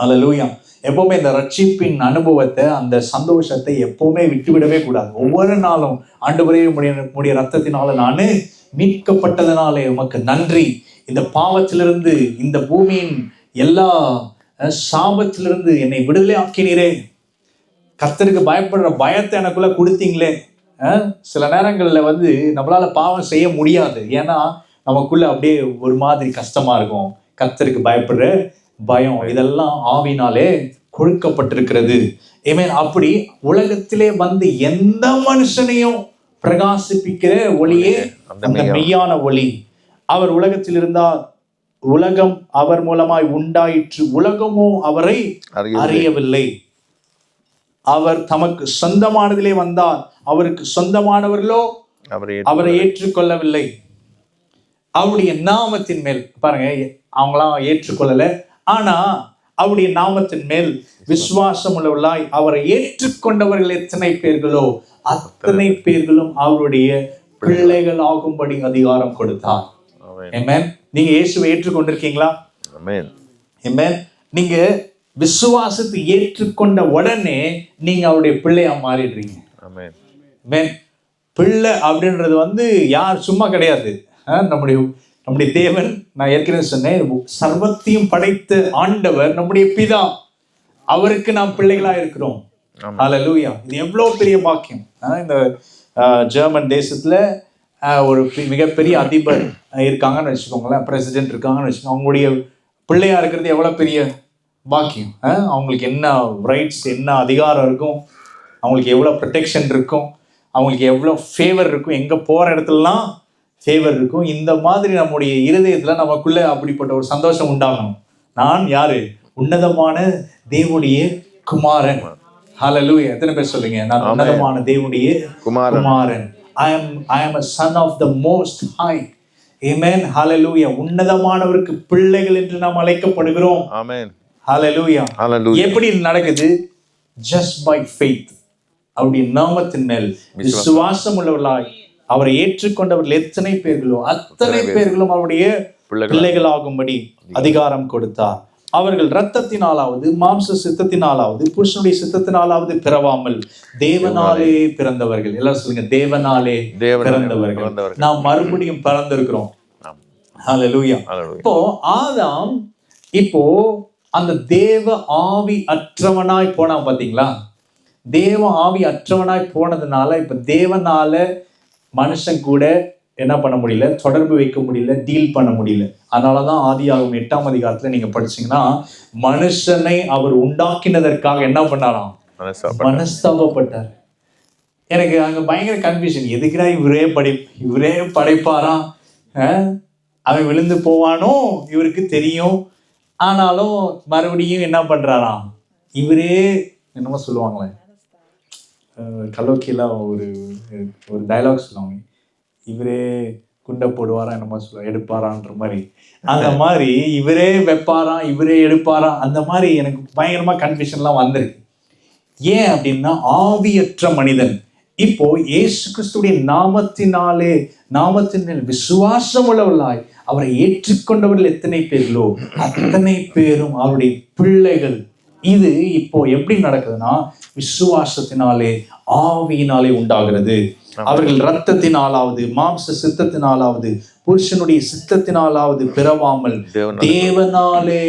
அல்லேலூயா. எப்பவுமே இந்த ரட்சிப்பின் அனுபவத்தை, அந்த சந்தோஷத்தை எப்பவுமே விட்டுவிடவே கூடாது. ஒவ்வொரு நாளும் ஆண்டவரே உம்முடைய ரத்தத்தினால நானு மீட்கப்பட்டதனாலே உமக்கு நன்றி, இந்த பாவத்திலிருந்து, இந்த பூமியின் எல்லா சாபத்திலிருந்து என்னை விடுதலை ஆக்கினீரே, கர்த்தருக்கு பயப்படுற பயத்தை எனக்குள்ள கொடுத்தீங்களே. சில நேரங்கள்ல நம்மளால பாவம் செய்ய முடியாது. ஏன்னா நமக்குள்ள அப்படியே ஒரு மாதிரி கஷ்டமா இருக்கும். கர்த்தருக்கு பயப்படுற பயம், இதெல்லாம் ஆவினாலே கொடுக்கப்பட்டிருக்கிறது. ஆமென். அப்படி உலகத்திலே எந்த மனுஷனையும் பிரகாசிப்பிக்கிற ஒளியே அந்த மெய்யான ஒளி. அவர் உலகத்தில் இருந்தால் உலகம் அவர் மூலமாய் உண்டாயிற்று, உலகமோ அவரை அறியவில்லை. அவர் தமக்கு சொந்தமானதிலே வந்தார், அவருக்கு சொந்தமானவர்களோ அவரை ஏற்றுக்கொள்ளவில்லை. அவருடைய நாமத்தின் மேல் பாருங்க, அவங்களாம் ஏற்றுக்கொள்ளல, ஆனா அவருடைய நாமத்தின் மேல் விசுவாசம் உள்ளவர்களாய் அவரை ஏற்றுக்கொண்டவர்கள் எத்தனை பேர்களோ அத்தனை பேர்களும் அவருடைய பிள்ளைகள் ஆகும்படி அதிகாரம் கொடுத்தார். ஆமென். நீங்க இயேசுவை ஏற்றுக்கொண்டிருக்கீங்களா? ஆமென். ஆமென். நீங்க விசுவாசத்தை ஏற்றுக்கொண்ட உடனே நீங்க அவருடைய பிள்ளையா மாறிடுறீங்க. ஆமென். ஆமென். பிள்ளை அப்படின்றது யார் சும்மா கிடையாது. நம்முடைய தேவன், நான் ஏற்கனவே சொன்னேன், சர்வத்தையும் படைத்த ஆண்டவர் நம்முடைய பிதா. அவருக்கு நாம் பிள்ளைகளா இருக்கிறோம். அல்லேலூயா. இது எவ்வளவு பெரிய பாக்கியம். இந்த ஜெர்மன் தேசத்துல ஒரு மிகப்பெரிய அதிபர் இருக்காங்கன்னு வச்சுக்கோங்களேன், பிரசிடென்ட் இருக்காங்கன்னு வச்சுக்கோங்க. அவங்களுடைய பிள்ளையா இருக்கிறது எவ்வளவு பெரிய பாக்கியம். அவங்களுக்கு என்ன ரைட்ஸ், என்ன அதிகாரம் இருக்கும், அவங்களுக்கு எவ்வளவு ப்ரொடெக்ஷன் இருக்கும், அவங்களுக்கு எவ்வளவு ஃபேவர் இருக்கும், எங்க போற இடத்துலலாம் ஃபேவர் இருக்கும். இந்த மாதிரி நம்முடைய இருதயத்துல நமக்குள்ள அப்படிப்பட்ட ஒரு சந்தோஷம் உண்டாகணும். நான் யாரு? உன்னதமான தேவனுடைய குமாரன். ஹல்லேலூயா. எத்தனை பேர் சொல்றீங்க, நான் உன்னதமான தேவனுடைய குமாரன். I am a son of the most high. Amen. Hallelujah. உன்னதமானவருக்கு பிள்ளைகள் என்று நாம் அழைக்கப்படுகிறோம். ஆமென். Hallelujah. எப்படி நடக்குது? Just by faith. அவருடைய நாமத்தின் மேல் விசுவாசம் உள்ளவர்களாய் அவரை ஏற்றுக்கொண்டவர்கள் எத்தனை பேர்களோ அத்தனை பேர்களும் அவருடைய பிள்ளைகளாகும்படி அதிகாரம் கொடுத்தார். அவர்கள் இரத்தத்தினாலாவது மாம்ச சித்தத்தினாலாவது புருஷனுடைய சித்தத்தினாலாவது பிறவாமல் தேவனாலே பிறந்தவர்கள். எல்லாரும் சொல்லுங்க, தேவனாலே பிறந்தவர்கள். நாம் மறுபடியும் பிறந்திருக்கிறோம். ஹல்லேலூயா. இப்போ ஆதாம் இப்போ அந்த தேவ ஆவி அற்றவனாய் போனா பாத்தீங்களா? தேவ ஆவி அற்றவனாய் போனதுனால இப்ப தேவனால மனுஷன் கூட என்ன பண்ண முடியல, தொடர்பு வைக்க முடியல, டீல் பண்ண முடியல. அதனாலதான் ஆதியாகமம் 8ஆம் அதிகாரத்துல நீங்க படிச்சீங்கன்னா மனுஷனை அவர் உண்டாக்கினதற்காக என்ன பண்ணாராம்? மனஸ்தாபப்பட்டார். எனக்கு அங்க பயங்கர கன்ஃபியூஷன். எதுக்குடா இவரே படைப்பாராம், அவன் விழுந்து போவானோ இவருக்கு தெரியும். ஆனாலும் மறுபடியும் என்ன பண்றாராம், இவரே என்னமோ சொல்லுவாங்களே, கலோக்கியெல்லாம் ஒரு டைலாக் சொல்லுவாங்க, இவரே குண்டை போடுவாரா என்னமோ சொல்லுவாங்க, எடுப்பாரான்ற மாதிரி. அந்த மாதிரி இவரே வைப்பாராம், இவரே எடுப்பாராம். அந்த மாதிரி எனக்கு பயங்கரமா கன்ஃபியூஷன்லாம் வந்திருக்கு. ஏன் அப்படின்னா ஆவியற்ற மனிதன். இப்போ இயேசு கிறிஸ்துடைய நாமத்தின் விசுவாசம் உள்ளவர்களாய் அவரை ஏற்றுக்கொண்டவர்கள் எத்தனை பேர்களோ அத்தனை பேரும் அவருடைய பிள்ளைகள். இது இப்போ எப்படி நடக்குதுன்னா விசுவாசத்தினாலே ஆவியினாலே உண்டாகிறது. அவர்கள் இரத்தத்தினாலாவது மாம்ச சித்தத்தினாலாவது புருஷனுடைய சித்தத்தினாலாவது பிறவாமல் தேவனாலே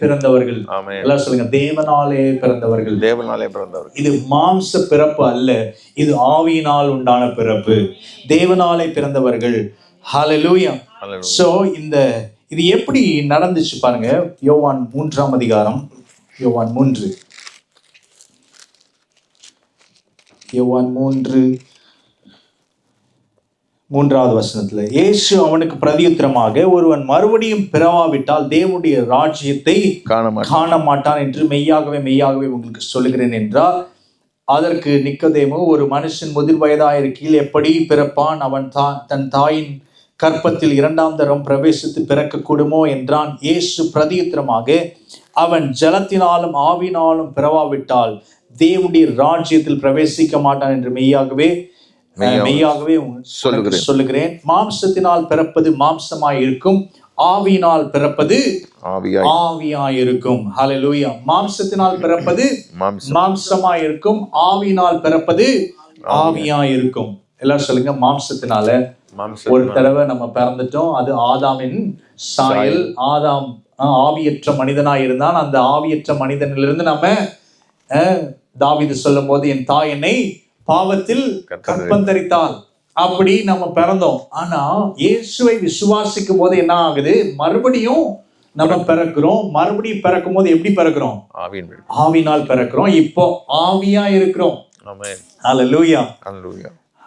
பிறந்தவர்கள். எல்லாம் சொல்லுங்க, தேவனாலே பிறந்தவர்கள். இது மாம்ச பிறப்பு அல்ல, இது ஆவியினால் உண்டான பிறப்பு. தேவனாலே பிறந்தவர்கள். ஹல்லேலூயா. சோ இது எப்படி நடந்துச்சு பாருங்க. யோவான் 3ஆம் அதிகாரம், யோவான் 3 3வது வசனத்துல இயேசு அவனுக்கு பிரதியுத்தரமாக, ஒருவன் மறுபடியும் பிறவாவிட்டால் தேவனுடைய ராஜ்யத்தை காண மாட்டான் என்று மெய்யாகவே உங்களுக்கு சொல்லுகிறேன் என்றார். அதற்கு நிக்கோதேமு, ஒரு மனுஷன் முதிர் வயதாயிருக்கையில் எப்படி பிறப்பான்? அவன் தன் தாயின் கற்பத்தில் 2ஆம் தரம் பிரவேசித்து பிறக்க கூடுமோ என்றான். இயேசு பிரதியுத்தரமாக, அவன் ஜலத்தினாலும் ஆவினாலும் பிறவாவிட்டால் தேவனுடைய ராஜ்யத்தில் பிரவேசிக்க மாட்டான் என்று மெய்யாகவே சொல்லுகிறேன். மாம்சத்தினால் பிறப்பது மாம்சமாய் இருக்கும், ஆவியினால் பிறப்பது ஆவியாய் இருக்கும். ஹல்லேலூயா. மாம்சத்தினால் பிறப்பது மாம்சமாய் இருக்கும், ஆவியினால் பிறப்பது ஆவியாய் இருக்கும். எல்லாரும் சொல்லுங்க, மாம்சத்தினால ஒரு தடவை நம்ம பிறந்துட்டோம், அது ஆதாமின் சாயல். ஆதாம் ஆவியற்ற மனிதனாய் இருந்தான். அந்த ஆவியற்ற மனிதனிலிருந்து நம்ம தாவீது சொல்லும் போது, என் தாய் என்னை பாவத்தில் கற்பந்தரித்தாள், அப்படி நம்ம பிறந்தோம். ஆனா இயேசுவை விசுவாசிக்கும் போது என்ன ஆகுது? மறுபடியும் நம்ம பிறக்கிறோம். மறுபடியும் பிறக்கும் போது எப்படி பிறக்கிறோம்? ஆவியினால் பிறக்கிறோம். இப்போ ஆவியா இருக்கிறோம். ஹல்லேலூயா.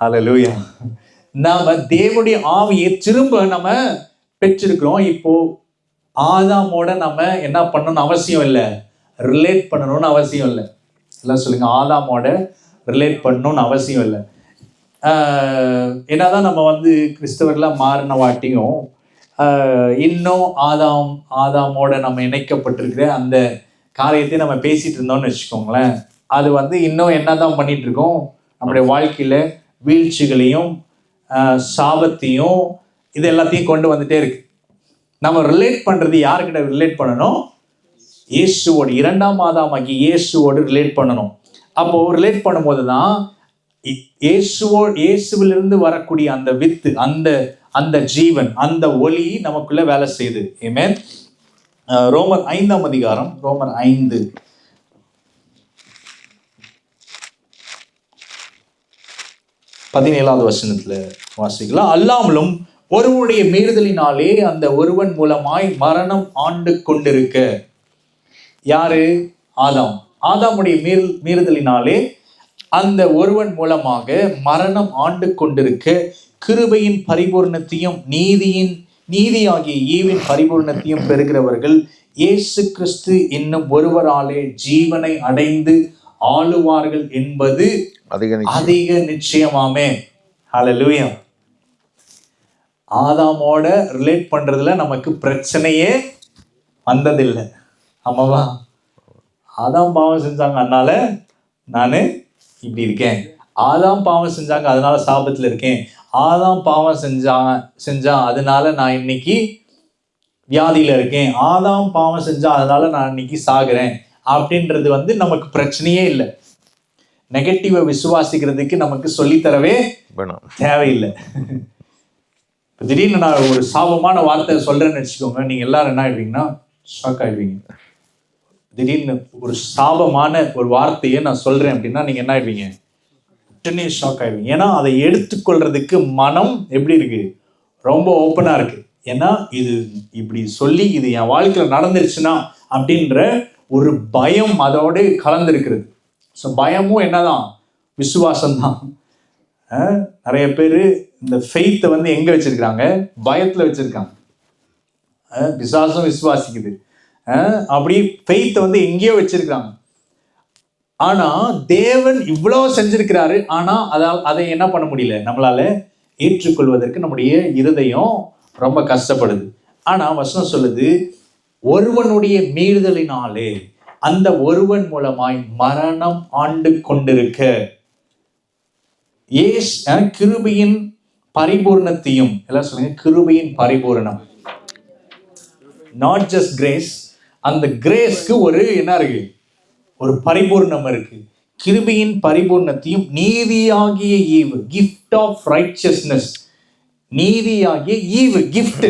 ஹல்லேலூயா. நாம தேவனுடைய ஆவியை திரும்ப நம்ம பெற்றிருக்கிறோம். இப்போ ஆதாமோட நம்ம என்ன பண்ணணும்னு அவசியம் இல்லை, ரிலேட் பண்ணணும்னு அவசியம் இல்லை. எல்லாம் சொல்லுங்க, ஆதாமோட ரிலேட் பண்ணணும்னு அவசியம் இல்லை. என்னதான் நம்ம கிறிஸ்தவர்களாக மாறின வாட்டியும் இன்னும் ஆதாமோட நம்ம இணைக்கப்பட்டிருக்கிற அந்த காரியத்தை நம்ம பேசிட்டு இருந்தோம்னு வச்சுக்கோங்களேன். அது இன்னும் என்னதான் பண்ணிட்டு இருக்கோம், நம்முடைய வாழ்க்கையில வீழ்ச்சிகளையும் சாபத்தையும் இது எல்லாத்தையும் கொண்டு வந்துட்டே இருக்கு. நம்ம ரிலேட் பண்றது யாருக்கிட்ட ரிலேட் பண்ணணும்? இயேசுவோடு, 2ஆம் ஆதாமாகி இயேசுவோடு ரிலேட் பண்ணணும். அப்போ ரிலேட் பண்ணும்போது தான் இயேசுவிலிருந்து வரக்கூடிய அந்த வித்து, அந்த ஜீவன், அந்த ஒளி நமக்குள்ள வேலை செய்யுது. ஆமென். ரோமர் 5ஆம் அதிகாரம், ரோமர் 5 17வது வசனத்துல வாசிக்கலாம். அல்லாமலும் ஒருவனுடைய மீறுதலினாலே அந்த ஒருவன் மூலமாய் மரணம் ஆண்டு கொண்டிருக்க. யாரு? ஆதாமுடைய மீறுதலினாலே அந்த ஒருவன் மூலமாக மரணம் ஆண்டு கொண்டிருக்க, கிருபையின் பரிபூர்ணத்தையும் நீதியாகிய ஈவின் பரிபூர்ணத்தையும் பெறுகிறவர்கள் இயேசு கிறிஸ்து என்னும் ஒருவராலே ஜீவனை அடைந்து ஆளுவார்கள் என்பது அதிக நிச்சயமாமே. ஹல்லேலூயா. ஆதாமோட ரிலேட் பண்றதுல நமக்கு பிரச்சனையே வந்ததில்லை. ஆமாவா? ஆதாம் பாவம் செஞ்சாங்க, அதனால நான் இப்படி இருக்கேன். ஆதாம் பாவம் செஞ்சாங்க, அதனால சாபத்தில் இருக்கேன். ஆதாம் பாவம் செஞ்சா அதனால நான் இன்னைக்கு வியாதியில இருக்கேன், ஆதாம் பாவம் செஞ்சா அதனால நான் இன்னைக்கு சாகுறேன் அப்படின்றது வந்து நமக்கு பிரச்சனையே இல்லை. நெகட்டிவை விசுவாசிக்கிறதுக்கு நமக்கு சொல்லித்தரவே தேவையில்லை. திடீர்னு நான் ஒரு சாபமான வார்த்தை சொல்றேன்னு வச்சுக்கோங்க, நீங்க எல்லாரும் என்ன ஆயிடுவீங்கன்னா ஷாக் ஆயிடுவீங்க. திடீர்னு ஒரு சாபமான ஒரு வார்த்தையை நான் சொல்றேன் அப்படின்னா நீங்க என்ன ஆயிடுவீங்க? உடனே ஷாக் ஆயிடுவீங்க. ஏன்னா அதை எடுத்துக்கொள்றதுக்கு மனம் எப்படி இருக்கு? ரொம்ப ஓப்பனா இருக்கு. ஏன்னா இது இப்படி சொல்லி இது என் வாழ்க்கையில் நடந்துருச்சுன்னா அப்படின்ற ஒரு பயம் அதோடு கலந்துருக்கிறது. ஸோ பயமும் என்னதான்? விசுவாசம்தான். நிறைய பேர் இந்த ஃபெய்த்தை வந்து எங்க வச்சிருக்காங்க? பயத்துல வச்சிருக்காங்க. விசுவாசம் விசுவாசிக்குது, அப்படி ஃபெய்த்தை வந்து எங்கேயோ வச்சிருக்காங்க. ஆனா தேவன் இவ்வளவு செஞ்சிருக்கிறாரு, ஆனா அதை என்ன பண்ண முடியல, நம்மளால ஏற்றுக்கொள்வதற்கு நம்முடைய இருதயம் ரொம்ப கஷ்டப்படுது. ஆனா வசனம் சொல்லுது, ஒருவனுடைய மீறுதலினாலே அந்த ஒருவன் மூலமாய் மரணம் ஆண்டு கொண்டிருக்க கிருபையின் பரிபூர்ணத்தையும், எல்லாம் சொல்லுங்க, கிருபையின் பரிபூரணம், நாட் ஜஸ்ட் கிரேஸ். அந்த கிரேஸ்க்கு ஒரு என்ன இருக்கு? ஒரு பரிபூர்ணம் இருக்கு. கிருபையின் பரிபூர்ணத்தையும் நீதியாகிய ஈவு, கிஃப்ட் ஆஃப் ரைச்சஸ்னஸ், நீதியாகிய ஈவு, கிஃப்ட்.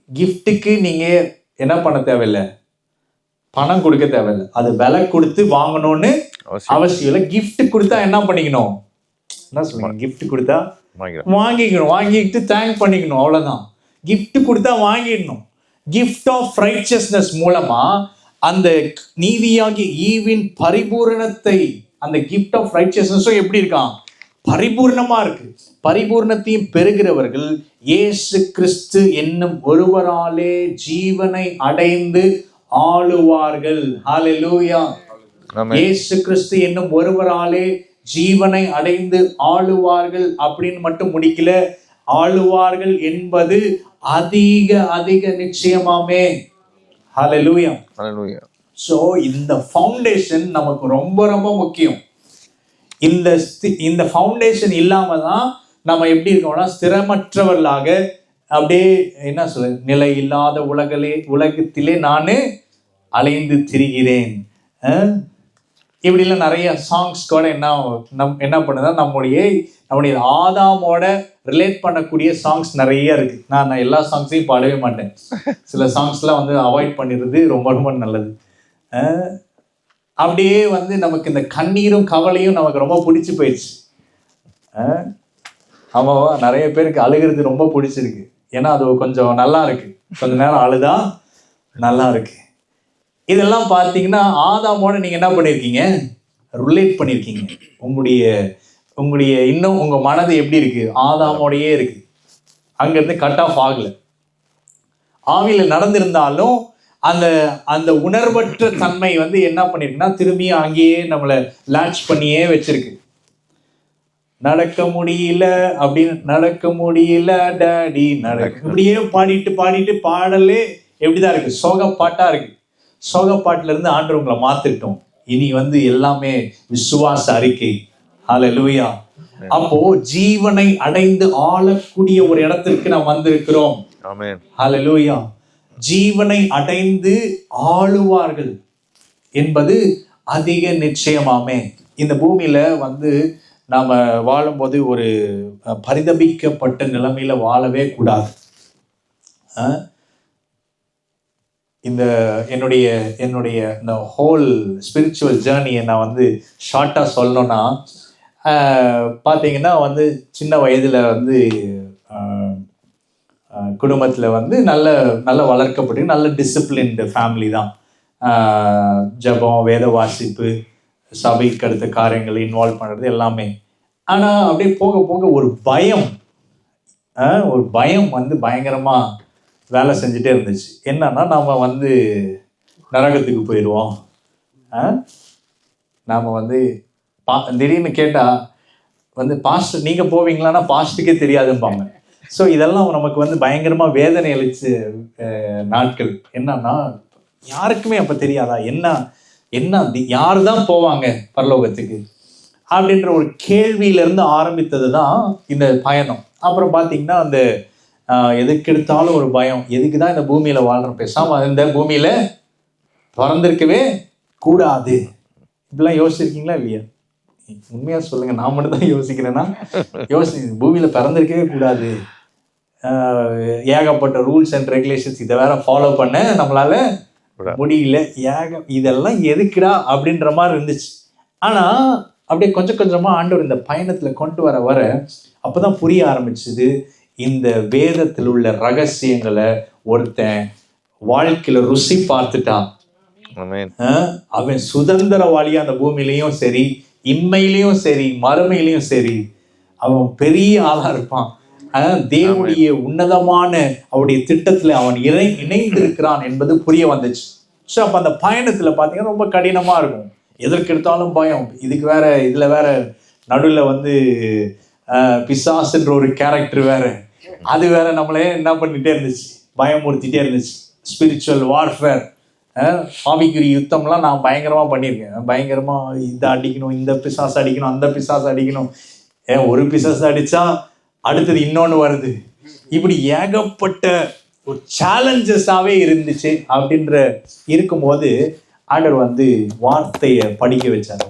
கிஃப்ட்டுக்கு நீங்க என்ன பண்ண தேவையில்லை, பணம் கொடுக்க தேவையில்லை, அது விலை கொடுத்து வாங்கணும்னு அவசியம் இல்லை. கிஃப்ட் கொடுத்தா என்ன பண்ணிக்கணும்? என்ன சொல்லுங்க? கிஃப்ட் கொடுத்தா வாங்கிக்கணும், வாங்கிட்டு தேங்க் பண்ணிக்கணும், அவ்வளவுதான். கிஃப்ட் கொடுத்தா வாங்கிடணும். கிஃப்ட் ஆஃப் ரைச்சஸ்னஸ் மூலமா அந்த நீதியாகிய ஈவின் பரிபூரணத்தை, அந்த கிஃப்ட் ஆஃப் ரைச்சஸ்னஸும் எப்படி இருக்கான்? பரிபூர்ணமா இருக்கு. பரிபூர்ணத்தையும் பெறுகிறவர்கள் இயேசு கிறிஸ்து என்னும் ஒருவராலே ஜீவனை அடைந்து ஆளுவார்கள். ஹல்லேலூயா. இயேசு கிறிஸ்து என்னும் ஒருவராலே ஜீவனை அடைந்து ஆளுவார்கள் அப்படின்னு மட்டும் முடிக்கல, ஆளுவார்கள் என்பது அதிக அதிக நிச்சயமாமே. ஹல்லேலூயா. ஹல்லேலூயா. சோ இந்த ஃபவுண்டேஷன் நமக்கு ரொம்ப ரொம்ப முக்கியம். இந்த ஃபவுண்டேஷன் இல்லாம தான் நம்ம எப்படி இருக்கோம்னா ஸ்திரமற்றவர்களாக அப்படியே என்ன சொல்ல, நிலை இல்லாத உலகத்திலே நானு அலைந்து திரிகிறேன். இப்படிலாம் நிறைய சாங்ஸ் கூட என்ன பண்ணுதா, நம்முடைய ஆதாமோட ரிலேட் பண்ணக்கூடிய சாங்ஸ் நிறைய இருக்கு. நான் எல்லா சாங்ஸையும் பாடவே மாட்டேன். சில சாங்ஸ்லாம் வந்து அவாய்ட் பண்ணிடுறது ரொம்ப ரொம்ப நல்லது. அப்படியே வந்து நமக்கு இந்த கண்ணீரும் கவலையும் நமக்கு ரொம்ப பிடிச்சி போயிடுச்சு. ஆமாவா? நிறைய பேருக்கு அழுகிறது ரொம்ப பிடிச்சிருக்கு. ஏன்னா அது கொஞ்சம் நல்லா இருக்கு, கொஞ்ச நேரம் அழுதா நல்லா இருக்கு. இதெல்லாம் பார்த்தீங்கன்னா ஆதாமோட நீங்க என்ன பண்ணிருக்கீங்க? ரிலேட் பண்ணிருக்கீங்க. உங்களுடைய இன்னும் உங்க மனது எப்படி இருக்கு? ஆதாமோடையே இருக்கு. அங்கிருந்து கட் ஆஃப் ஆகல. ஆவியில நடந்திருந்தாலும் அந்த உணர்வற்ற தன்மை வந்து என்ன பண்ணிருக்குன்னா திரும்பியும் அங்கேயே நம்மளை லான்ச் பண்ணியே வச்சிருக்கு. நடக்க முடியல அப்படின்னு, நடக்க முடியல டாடி நடக்க, இப்படியே பாடிட்டு பாடலே எப்படிதான் இருக்கு? சோகப்பாட்டா இருக்கு. சோகப்பாட்டுல இருந்து ஆண்டவர் உங்களை மாத்திட்டோம். இனி வந்து எல்லாமே விசுவாச அறிக்கை. ஹல்லேலூயா. அப்போ ஜீவனை அடைந்து ஆளக்கூடிய ஒரு இடத்திற்கு நாம் வந்திருக்கிறோம். ஆமென். ஹல்லேலூயா. ஜீவனை அடைந்து ஆளுவார்கள் என்பது அதிக நிச்சயமாமே. இந்த பூமியில வந்து நாம வாழும்போது ஒரு பரிதபிக்கப்பட்ட நிலைமையில வாழவே கூடாது. என்னுடைய இந்த ஹோல் ஸ்பிரிச்சுவல் ஜேர்னியை நான் வந்து ஷார்ட்டா சொல்லணும்னா, பார்த்தீங்கன்னா வந்து சின்ன வயதுல வந்து குடும்பத்தில் வந்து நல்ல வளர்க்கப்பட்டு நல்ல டிசிப்ளின்டு ஃபேமிலி தான். ஜபம், வேத வாசிப்பு, சபைக்கு அடுத்த காரியங்களை இன்வால்வ் பண்ணுறது எல்லாமே. ஆனால் அப்படியே போக போக ஒரு பயம் வந்து பயங்கரமாக வேலை செஞ்சுட்டே இருந்துச்சு. என்னன்னா நம்ம வந்து நரகத்துக்கு போயிடுவோம். நாம் வந்து திடீர்னு கேட்டால் வந்து பாஸ்டர் நீங்கள் போவீங்களான்னா பாஸ்டருக்கே தெரியாதும்பாங்க. ஸோ இதெல்லாம் நமக்கு வந்து பயங்கரமாக வேதனை அளிச்ச நாட்கள். என்னன்னா யாருக்குமே அப்போ தெரியாதா என்ன யார் தான் போவாங்க பரலோகத்துக்கு அப்படின்ற ஒரு கேள்வியிலேருந்து ஆரம்பித்தது தான் இந்த பயணம். அப்புறம் பார்த்தீங்கன்னா அந்த எதுக்கு எடுத்தாலும் ஒரு பயம். எதுக்கு தான் இந்த பூமியில வாழ்றோம், பேசாம இந்த பூமியில பிறந்திருக்கவே கூடாது. இப்படிலாம் யோசிச்சிருக்கீங்களா இல்லையா? உண்மையா சொல்லுங்க, நான் மட்டும் தான் யோசிக்கிறேன்னா? பூமியில பிறந்திருக்கவே கூடாது, ஏகப்பட்ட ரூல்ஸ் அண்ட் ரெகுலேஷன்ஸ், இதை வேற ஃபாலோ பண்ண நம்மளால முடியல, இதெல்லாம் எதுக்குடா அப்படின்ற மாதிரி இருந்துச்சு. ஆனா அப்படியே கொஞ்சம் கொஞ்சமா ஆண்டவர் இந்த பயணத்துல கொண்டு வர அப்பதான் புரிய ஆரம்பிச்சுது, இந்த வேதத்தில் உள்ள ரகசியங்களை ஒருத்தன் வாழ்க்கையில ருசி பார்த்துட்டான், அவன் சுதந்திரவாளியா அந்த பூமியிலையும் சரி, இன்மையிலையும் சரி, மறுமையிலையும் சரி, அவன் பெரிய ஆளா இருப்பான். தேவனுடைய உன்னதமான அவருடைய திட்டத்துல அவன் இணைந்திருக்கிறான் என்பது புரிய வந்துச்சு. ஸோ அப்ப அந்த பயணத்துல பாத்தீங்கன்னா ரொம்ப கடினமா இருக்கும், எதற்கு எடுத்தாலும் பயம். இதுல வேற நடுவில் பிசாசுன்ற ஒரு கேரக்டர் வேற, அது வேற நம்மளே என்ன பண்ணிட்டே இருந்துச்சு, பயமுறுத்திட்டே இருந்துச்சு. ஸ்பிரிச்சுவல் வார்ஃபேர், ஆவிக்குரிய யுத்தம்லாம் நான் பயங்கரமா பண்ணியிருக்கேன். பயங்கரமா இதை அடிக்கணும், இந்த பிசாசு அடிக்கணும், அந்த பிசாசு அடிக்கணும், ஒரு பிசாசு அடிச்சா அடுத்தது இன்னொன்று வருது, இப்படி ஏகப்பட்ட ஒரு சேலஞ்சஸாகவே இருந்துச்சு. அப்படின்ற இருக்கும்போது ஆண்டவர் வார்த்தையை படிக்க வச்சார்.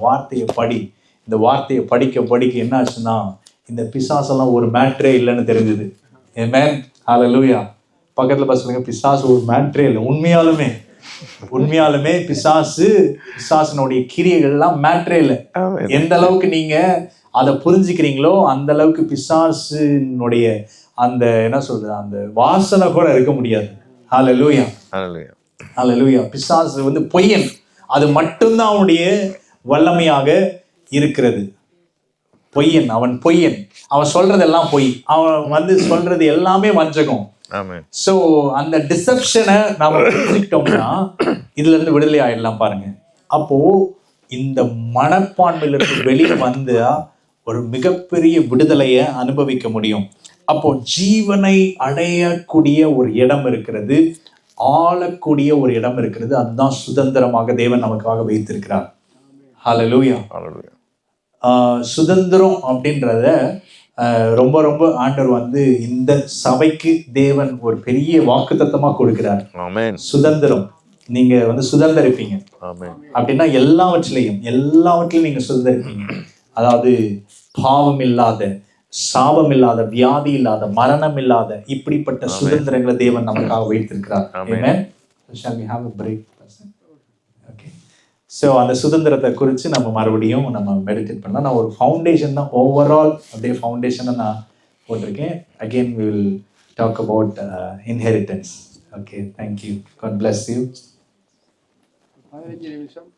இந்த வார்த்தையை படிக்க என்ன ஆச்சுன்னா, இந்த பிசாசெல்லாம் ஒரு மேட்ரே இல்லைன்னு தெரிஞ்சது. ஆமென், ஹல்லேலூயா. பக்கத்தில் சொல்லுங்க, பிசாசு ஒரு மேட்ரே இல்லை. உண்மையாலுமே பிசாசினுடைய கிரியைகள்லாம் மேட்ரே இல்லை. எந்த அளவுக்கு நீங்க அதை புரிஞ்சுக்கிறீங்களோ அந்த அளவுக்கு பிசாசினுடைய அந்த என்ன சொல்றது, அந்த வாசனை கூட இருக்க முடியாது. ஹல்லேலூயா, ஹல்லேலூயா. பிசாசு பொய்யன், அது மட்டும்தான் அவனுடைய வல்லமையாக இருக்கிறது. பொய்யன், அவன் சொல்றதெல்லாம் பொய், அவன் சொல்றது எல்லாமே வஞ்சகம். சோ அந்த டிசெப்ஷனை நாம புரிஞ்சுக்கிட்டோம்னா இதுல இருந்து விடுதலை ஆயிடலாம். பாருங்க, அப்போ இந்த மனப்பான்மையிலிருந்து வெளியே வந்தா ஒரு மிகப்பெரிய விடுதலையை அனுபவிக்க முடியும். அப்போ ஜீவனை அடையக்கூடிய ஒரு இடம் இருக்கிறது, ஆளக்கூடிய ஒரு இடம் இருக்கிறது. அதுதான் சுதந்திரமாக தேவன் நமக்காக வைத்திருக்கிறார். ஹல்லேலூயா. சுதந்திரம் அப்படின்றத ரொம்ப ரொம்ப ஆண்டவர் இந்த சபைக்கு தேவன் ஒரு பெரிய வாக்குத்தத்தமா கொடுக்கிறார். சுதந்திரம், நீங்க சுதந்திரிப்பீங்க அப்படின்னா எல்லாவற்றிலையும் நீங்க சுதந்திரிப்பீங்க. அதாவது பாவம் இல்லாத, சாபம் இல்லாத, வியாதி இல்லாத, மரணம் இல்லாத இப்படிப்பட்ட சுதந்திரங்களை தேவன் நமக்காக வைத்திருக்கிறார். ஆமென். Shall we have a break? Okay. So அந்த சுதந்திரத்தை குறித்து நம்ம மறுபடியும் மெடிடேட் பண்ணலாம். நான் ஒரு ஃபவுண்டேஷன் தான், ஓவரால் அப்படியே ஃபவுண்டேஷனை நான் போட்டிருக்கேன். Again we will talk about inheritance. Okay, thank you. God bless you. 15 நிமிஷம்